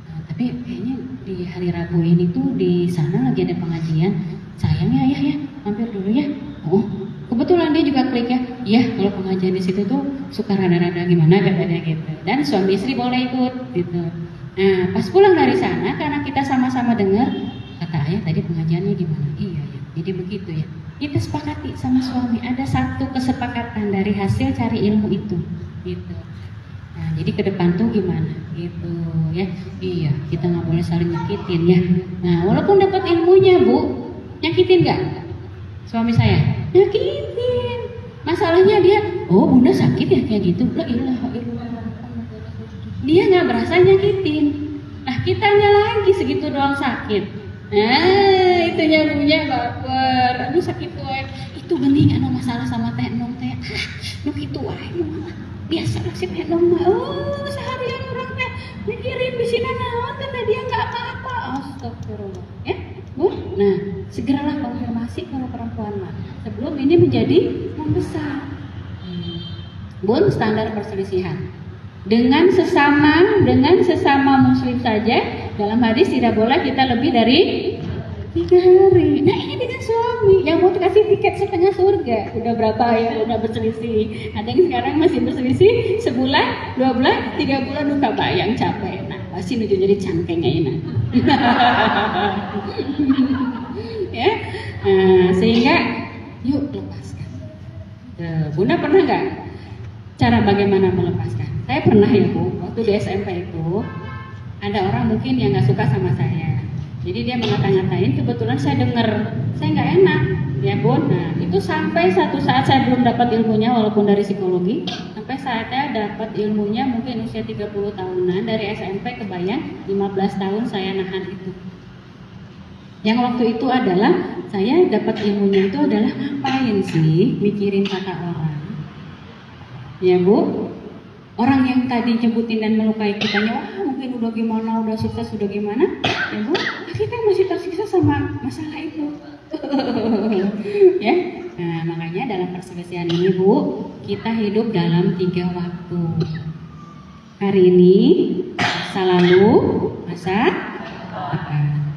Nah, tapi kayaknya di hari Rabu ini tuh di sana lagi ada pengajian. Sayangnya ayah ya, mampir dulu ya. Oh, kebetulan dia juga klik ya. Iya, kalau pengajian di situ tuh suka rada-rada gimana katanya gitu. Dan suami istri boleh ikut gitu. Nah, pas pulang dari sana, karena kita sama-sama dengar, kata ayah tadi pengajiannya gimana? Iya ya, jadi begitu ya. Kita sepakati sama suami, ada satu kesepakatan dari hasil cari ilmu itu, gitu. Nah, jadi ke depan tuh gimana, gitu ya? Iya, kita nggak boleh saling nyakitin ya. Nah, walaupun dapat ilmunya Bu, nyakitin nggak? Suami saya nyakitin. Masalahnya dia, oh Bunda sakit ya kayak gitu. La ilaha illallah. Dia nggak berasa nyakitin. Nah kitanya lagi segitu doang sakit. Nah itu nyabunya baper. Aduh sakit wae. Itu gening anu masalah sama teh nong teh. Nu kitu wae biasa lah si teh nong mah. Oh seharian orang teh mikirin bisina naon teh dia nggak apa-apa. Astagfirullah. Ya Bu. Nah segeralah konfirmasi kalau perempuan mah sebelum ini menjadi membesar. Bun standar perselisihan. Dengan sesama muslim saja dalam hadis tidak boleh kita lebih dari 3 hari. Nah ini dengan suami yang mau dikasih tiket setengah surga udah berapa ya udah berselisih. Ada yang sekarang masih berselisih sebulan, 2 bulan, 3 bulan udah bayang capek. Nah pasti nuju jadi cangkengnya ini. Ya, nah, sehingga yuk lepaskan. Bunda pernah nggak cara bagaimana melepaskan? Saya pernah ya Bu, waktu di SMP itu ada orang mungkin yang nggak suka sama saya. Jadi dia mengata-ngatain, kebetulan saya dengar, saya nggak enak ya Bu. Nah itu sampai satu saat saya belum dapat ilmunya walaupun dari psikologi. Sampai saatnya dapat ilmunya mungkin usia 30 tahunan, dari SMP kebayang 15 tahun saya nahan itu. Yang waktu itu adalah saya dapat ilmunya itu adalah ngapain sih mikirin kata orang. Ya Bu, orang yang tadi nyebutin dan melukai kitanya, wah mungkin udah gimana, udah sukses, udah gimana, ya Bu, kita masih tersiksa sama masalah itu. Ya, nah makanya dalam perselisihan ini Bu, kita hidup dalam 3 waktu. Hari ini, masa lalu, masa depan.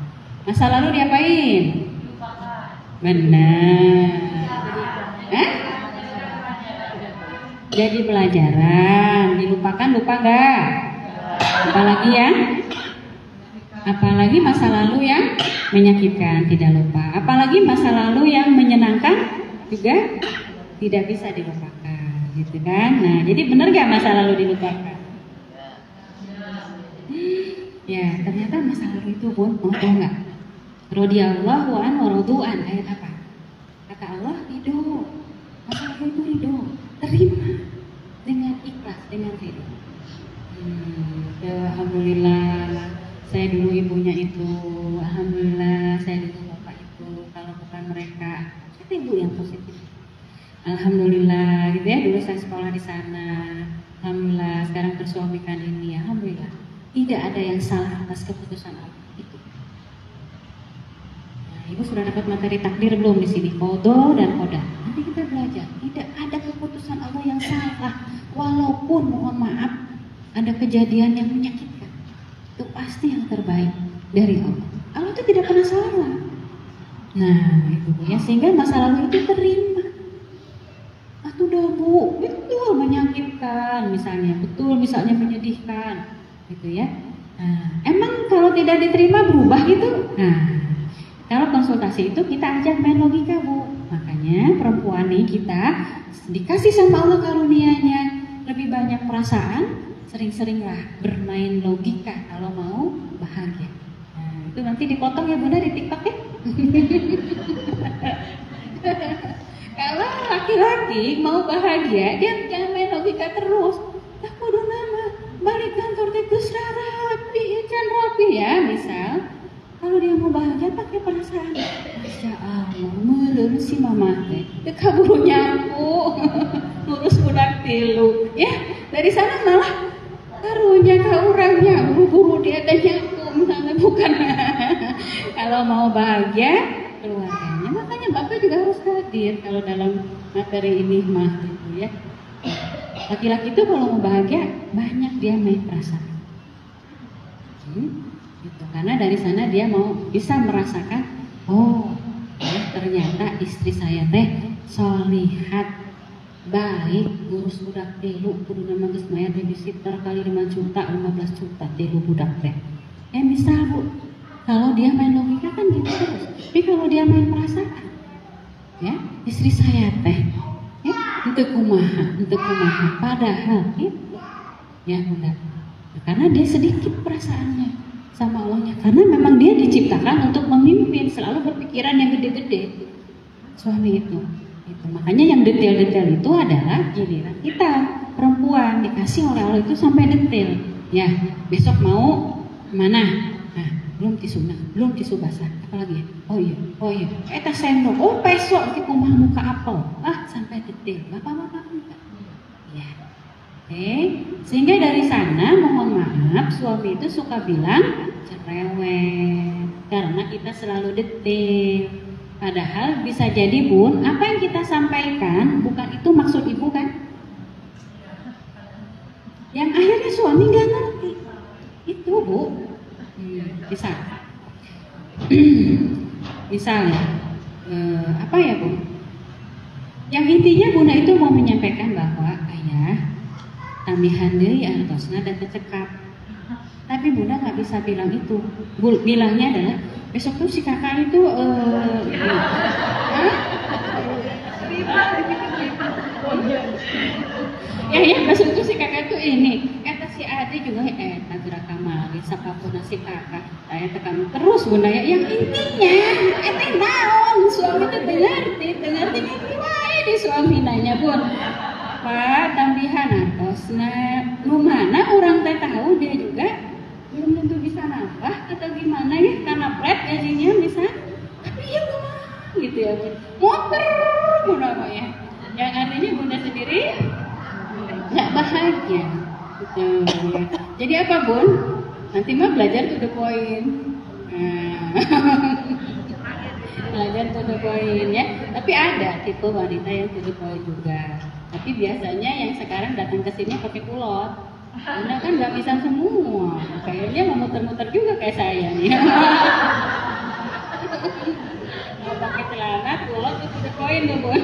Masa lalu diapain? Benar. Jadi pelajaran, dilupakan lupa nggak? Apalagi masa lalu yang menyakitkan tidak lupa. Apalagi masa lalu yang menyenangkan juga tidak bisa dilupakan, gitu kan? Nah, jadi benar nggak masa lalu dilupakan? Ya, ternyata masa lalu itu pun mau tahu nggak? Radhiyallahu anhu wa radu'an, ayat apa? Kata Allah, ridho. Masa lalu itu ridho, terima dengan ikhlas, dengan ridho. Alhamdulillah, saya dulu ibunya itu. Alhamdulillah, saya dulu bapak itu. Kalau bukan mereka, kita ibu yang positif. Alhamdulillah, gitu ya. Dulu saya sekolah di sana. Alhamdulillah, sekarang bersuamikan ini. Alhamdulillah, tidak ada yang salah atas keputusan Allah itu. Nah, ibu sudah dapat materi takdir belum di sini? Qada dan qadar. Nanti kita belajar. Tidak ada keputusan Allah yang salah, walaupun mohon maaf ada kejadian yang menyakitkan. Itu pasti yang terbaik dari Allah. Allah itu tidak pernah salah. Nah, itu ya, sehingga masa lalu itu terima. Atau udah Bu, betul menyakitkan misalnya, betul misalnya menyedihkan, gitu ya. Nah, emang kalau tidak diterima berubah gitu? Nah, kalau konsultasi itu kita ajak main logika Bu. Makanya perempuan nih kita dikasih sama Allah karunianya lebih banyak perasaan. Sering-seringlah bermain logika kalau mau bahagia. Nah, itu nanti dipotong ya Bunda di TikTok ya. Kalau laki-laki mau bahagia, dia jangan main logika terus. Tak kudu nama balik kantor teh geus rapi, can rapi ya. Misal, kalau dia mau bahagia pakai perasaan. Masya Allah, meuleuh si mama teh. Teu kaburu nyapu, ngurus budak tilu. Ya, dari sana malah karunya ka urangnya buru-buru dia teh nyapu misalnya, bukan. Kalau mau bahagia keluarganya, makanya Bapak juga harus hadir kalau dalam materi ini mah gitu ya. Laki-laki itu kalau mau bahagia banyak dia main perasaan. Gitu. Karena dari sana dia mau bisa merasakan, oh ya, ternyata istri saya teh solihat, baik, ngurus budak tilu, kudu nama geus maya babysitter kali 5 juta, 15 juta tilu budak teh. Misal Bu, kalau dia main logika kan gitu terus. Tapi kalau dia main perasaan, ya, istri saya teh, ya, untuk kumaha, padahal itu, ya Bunda. Karena dia sedikit perasaannya sama Allahnya, karena memang dia diciptakan untuk memimpin, selalu berpikiran yang gede-gede. Suami itu. Gitu. Makanya yang detail-detail itu adalah giliran kita perempuan dikasih oleh Allah itu sampai detail. Ya, besok mau mana? Nah, belum tisu basah. Apalagi ya? Oh iya. Eta sendok. Oh, besok kita mau muka apel. Sampai detail. Bapak-bapak enggak. Ya. Oke. Sehingga dari sana mohon maaf suami itu suka bilang cerewet karena kita selalu detail. Padahal bisa jadi Bun, apa yang kita sampaikan bukan itu maksud ibu kan? Yang akhirnya suami nggak ngerti. Itu Bu, bisa. Misalnya, apa ya Bu? Yang intinya Bunda itu mau menyampaikan bahwa ayah tambihan deui artosna dan tercekap. Tapi Bunda nggak bisa bilang itu. Bilangnya adalah besok tuh si kakak itu ya besok tuh si kakak tuh ini kata si Ade juga gerak kamal sapapun si kakak saya tekan terus Bunda ya. Yang intinya naon suami itu dengerti wae di suami nanya Bun Pak tambihan artosna nu mana orang teh tahu dia juga belum tentu bisa nambah atau gimana ya karena flat gajinya bisa, tapi ya gimana gitu ya motor Bunda ya, yang artinya Bunda sendiri nggak bahagia gitu ya. Jadi apa Bun? Nanti mah belajar to the point. Belajar to the point ya. Tapi ada tipe wanita yang to the point juga. Tapi biasanya yang sekarang datang ke sini pakai kulot. Bunda kan nggak bisa semua. Kayaknya mau muter-muter juga kayak saya nih. Mau pakai celana kulot itu to the point tuh Bun.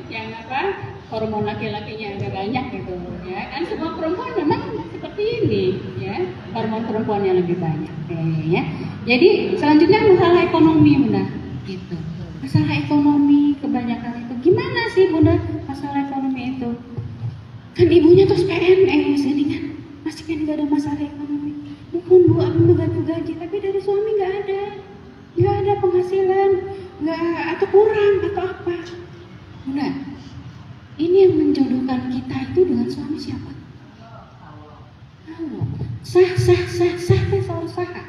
yang apa? Hormon laki-lakinya agak banyak gitu ya. Kan semua perempuan memang seperti ini ya. Hormon perempuan yang lebih banyak ya. Jadi selanjutnya masalah ekonomi Bunda gitu. Masalah ekonomi kebanyakan itu gimana sih Bunda masalah ekonomi itu? Kan ibunya terus PNS ini kan masih kan nggak ada masalah ekonomi. Bukan Bu, aku nggak gaji tapi dari suami nggak ada penghasilan, nggak atau kurang atau apa? Bunda, ini yang menjodohkan kita itu dengan suami siapa? Allah. Sah teh sahur saha.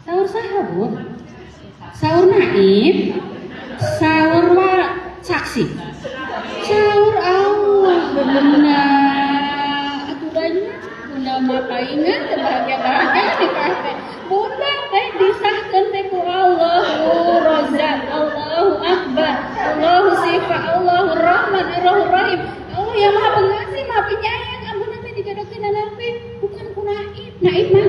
Sahur saha Bu. Sahur naib, sahur saksi. Sahur Allah benar. Aturannya Bunda maka ingat bahagia di kafe. Bunda teh disahkan teh ku Allahu Razzaq, Allahu Akbar, Allahu Sifat, Allahu Rahman, Allahu Rahim. Allah yang Maha Pengasih, Maha Penyayang. Ampun nanti dijodohkeun nanti bukan ku naib. Naib mah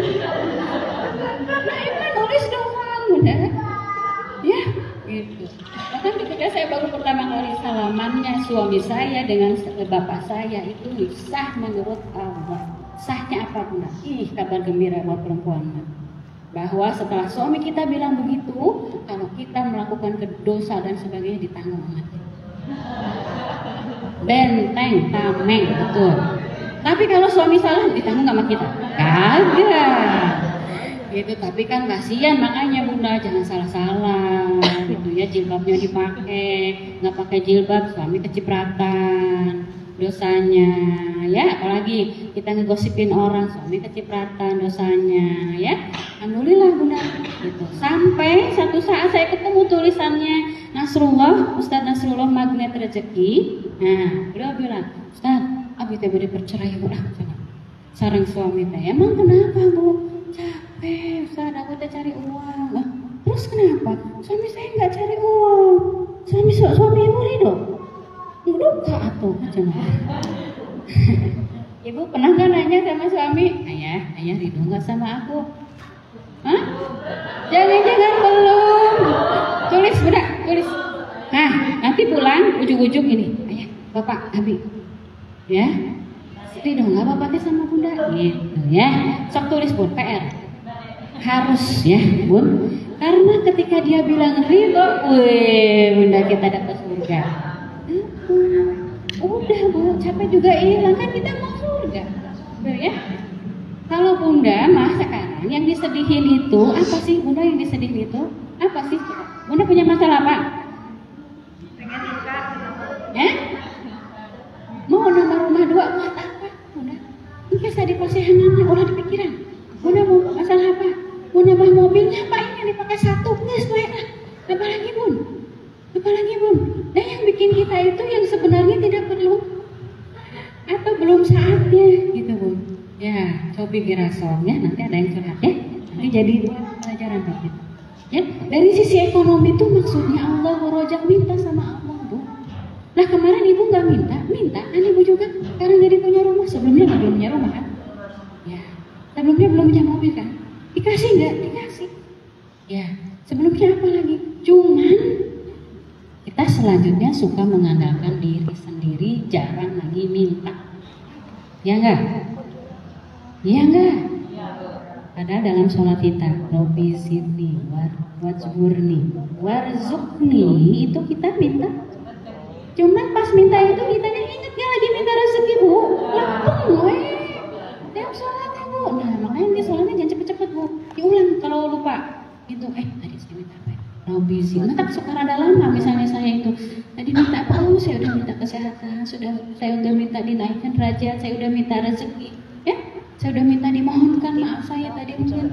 nulis doang Bunda. Ya, gitu. Bahkan ketika saya baru pertama kali salamannya suami saya dengan bapak saya itu sah menurut Allah. Sahnya apa Bunda? Kabar gembira buat perempuan. Bahwa setelah suami kita bilang begitu, kalau kita melakukan dosa dan sebagainya ditanggung mati. Benteng, tameng, betul. Tapi kalau suami salah ditanggung sama kita? Kagak. Gitu, tapi kan kasihan makanya Bunda jangan salah-salah gitu ya, jilbabnya dipakai, nggak pakai jilbab suami kecipratan dosanya ya, apalagi kita ngegosipin orang suami kecipratan dosanya ya. Alhamdulillah Bunda gitu. Sampai satu saat saya ketemu tulisannya Nasrullah, Ustadz Nasrullah Magnet Rezeki. Nah beliau bilang, Ustadz abi teh beri perceraian udah sareng suami teh. Emang kenapa Bu? Capek Ustadz, aku teh cari uang. Lah, terus kenapa? Suami saya nggak cari uang. Suami ibu ridho. Duka atuh cenah. Ibu pernah kan nanya sama suami, ayah ridho nggak sama aku? Hah? Jangan belum. Tulis Bunda, tulis. Nah, nanti pulang ujung-ujung ini, ayah, bapak, abi, ya, ridho nggak bapaknya sama Bunda? Gitu ya. Sok tulis Bun, PR. Harus ya Bun. Karena ketika dia bilang ridho, Bunda kita dapat surga. Udah Bu, capek juga hilang kan kita mau surga. Betul ya? Kalau Bunda mah sekarang yang disedihin itu apa sih Bunda yang disedihin itu? Apa sih? Bunda punya masalah apa? Pengen nikah. Mau nambah rumah 2 buat apa Bunda? Ini saya di pasehanannya ulah dipikiran. Bunda mau masalah apa? Mau nambah mobil ngapain yang dipakai 1? Geus bae lah. Apalagi Bun? Nah yang bikin kita itu yang sebenarnya tidak perlu atau belum saatnya gitu Bun. Ya, cobi birasong ya, nanti ada yang curhat ya. Nanti jadi pelajaran tadi. Ya, dari sisi ekonomi itu maksudnya Allah rojak minta sama Allah Bu. Nah kemarin ibu nggak minta kan ibu juga karena jadi punya rumah. Sebelumnya nggak belum punya rumah kan? Ya, sebelumnya belum punya mobil kan? Dikasih nggak? Dikasih. Ya, sebelumnya apa lagi? Cuman kita selanjutnya suka mengandalkan diri sendiri, jarang lagi minta. Ya enggak? Iya enggak? Padahal dalam sholat kita, Robi Sidni, Wajburni, Warzukni, itu kita minta. Cuman pas minta itu kita ingat gak lagi minta rezeki Bu? Lampung weh. Tiap sholat ya Bu. Nah makanya di sholatnya jangan cepet-cepet Bu. Diulang kalau lupa. Itu tadi saya minta apa? Robi Sidni. Nah, suka rada lama misalnya saya itu. Tadi minta apa? Saya udah minta kesehatan, saya udah minta dinaikkan derajat, saya udah minta rezeki. Ya? Saya udah minta dimohonkan maaf saya tadi mungkin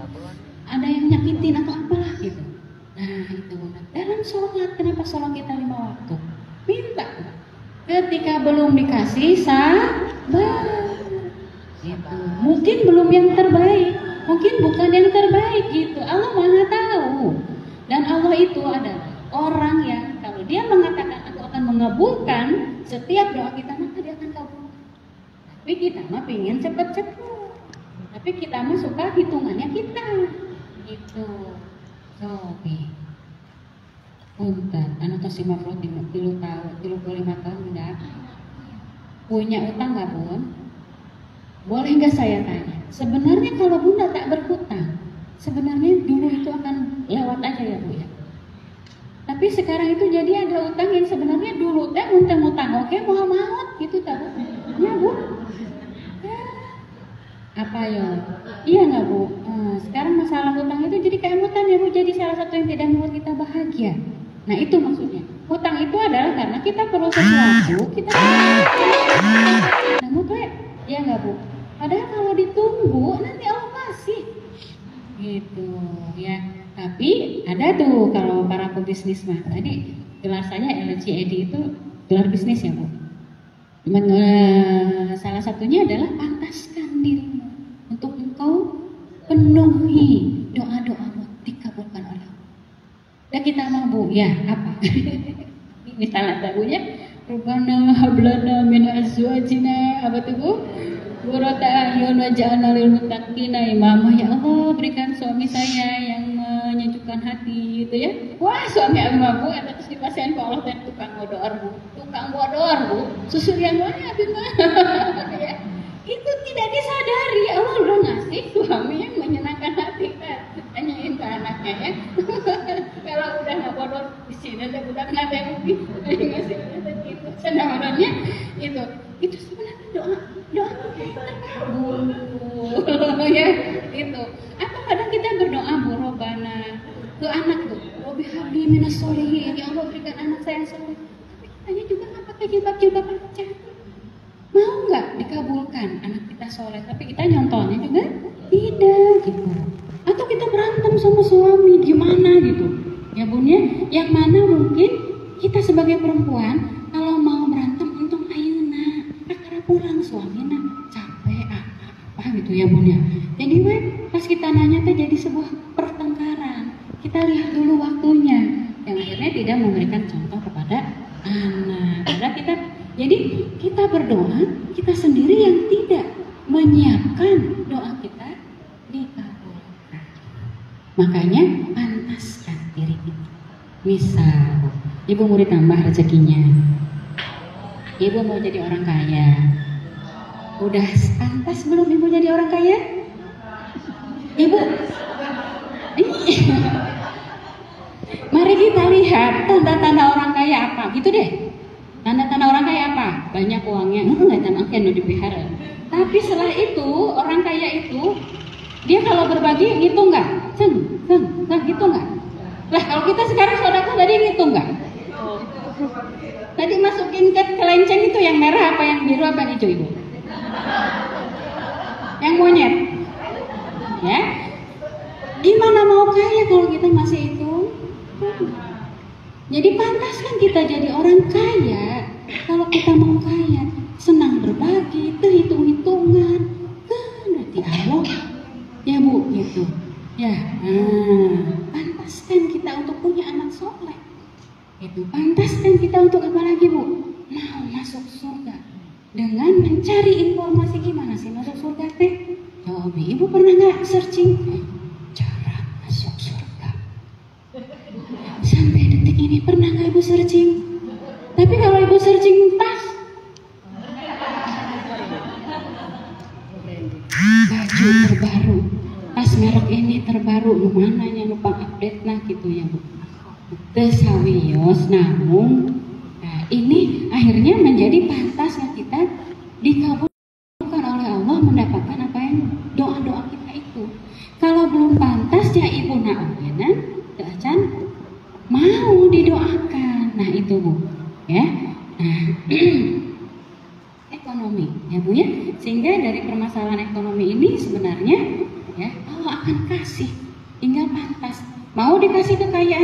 ada yang nyakitin atau apalah gitu. Nah itu dalam sholat, kenapa sholat kita 5 waktu? Minta. Ketika belum dikasih sabar. Gitu. Mungkin belum yang terbaik, mungkin bukan yang terbaik gitu. Allah Maha tahu. Dan Allah itu adalah orang yang kalau dia mengatakan aku akan mengabulkan setiap doa kita, maka dia akan kabulkan. Tapi kita mah pengen cepet-cepet. Tapi kita mah suka hitungannya kita. Gitu. Sobi. Punten, anak kasih 50 tahun, 35 tahun enggak? Punya utang nggak Bun? Boleh nggak saya tanya? Sebenarnya kalau Bunda tak berhutang, sebenarnya dulu itu akan lewat aja ya Bu ya. Tapi sekarang itu jadi ada utang yang sebenarnya dulu teh utang oke mau gitu tak Bu? Ya Bu. Apa ya? Iya nggak Bu? Sekarang masalah hutang itu jadi keemutan ya Bu, jadi salah satu yang tidak membuat kita bahagia. Nah itu maksudnya. Hutang itu adalah karena kita perlu sesuatu, kita namun kayak ya nggak Bu? Padahal kalau ditunggu nanti Allah kasih. Gitu ya. Tapi ada tuh kalau para pebisnis mah tadi gelarsannya LCED itu gelar bisnis ya Bu. Cuman salah satunya adalah pantaskan dirimu untuk engkau penuhi doa-doamu dikabulkan oleh Allah. Dan kita mau Bu ya apa? Misalnya tahunya Rabbana hablana min azwajina apa tuh Bu? Qurrata a'yun waj'alna lil muttaqina imama. Ya Allah berikan suami saya yang menyejukkan hati gitu ya. Wah suami abang Bu eta terus dipasien ke Allah dan tukang bodor Bu. Tukang bodor Bu. Susur yang mana abis mah. Ya. Itu tidak disadari Allah udah ngasih suami yang menyenangkan hati kan. Tanyain ke anaknya ya. Kalau udah nggak bodor di sini ada budak nggak rugi. Ngasih gitu. Sebenarnya itu sebenarnya doa terkabul ya itu. Atau kadang kita berdoa Bu Robbana ke anak tuh, Robbi habli minas sholihin, ya Allah berikan anak saya yang soleh. Tapi kitanya juga nggak pakai jilbab aja. Mau nggak dikabulkan anak kita soleh, tapi kita nyontohnya juga tidak gitu. Atau kita berantem sama suami gimana gitu ya Bun ya, yang mana mungkin kita sebagai perempuan kalau mau berantem untung ayeuna kakara pulang suamina capek apa gitu ya Bun ya. Jadi pas kita nanya tuh jadi sebuah pertengkaran. Kita lihat dulu waktunya yang akhirnya tidak memberikan contoh kepada anak. Jadi kita berdoa, kita sendiri yang tidak menyiapkan doa kita dikabulkan. Makanya pantaskan diri kita. Misal Ibu mau ditambah rezekinya, Ibu mau jadi orang kaya. Udah pantas belum Ibu jadi orang kaya? Ibu mari kita lihat tanda-tanda orang kaya apa gitu deh. Tanda-tanda orang kaya apa? Banyak uangnya, nggak tamaknya dipelihara. Tapi setelah itu orang kaya itu dia kalau berbagi ngitung nggak? Gitu nggak? Lah kalau kita sekarang sedekah tadi ngitung nggak? Tadi masukin ke kelenceng itu yang merah apa yang biru apa yang hijau Ibu? Yang monyet. Ya. Gimana mau kaya kalau kita masih hitung? Jadi pantas kan kita jadi orang kaya. Kalau kita mau kaya, senang berbagi, itu hitung-hitungan, kan nanti Allah ya Bu gitu. Ya, pantaskan kita untuk punya anak soleh. Itu pantaskan kita untuk apa lagi Bu? Mau masuk surga dengan mencari informasi gimana sih masuk surga teh? Coba Ibu pernah nggak searching cara masuk surga? Sampai detik ini pernah nggak Ibu searching? Tapi kalau Ibu searching tas, baju terbaru, tas merek ini terbaru, mana yang lupa update nah gitu ya Bu. Tesawios namun ini akhirnya menjadi pantasnya kita dikabulkan oleh Allah mendapatkan apa yang doa-doa kita itu. Kalau belum pantas ya Ibu naogeuna teu acan mau didoakan. Nah itu Bu ya. Nah ekonomi ya Bu ya, sehingga dari permasalahan ekonomi ini sebenarnya ya Allah akan kasih, tinggal pantas mau dikasih kekayaan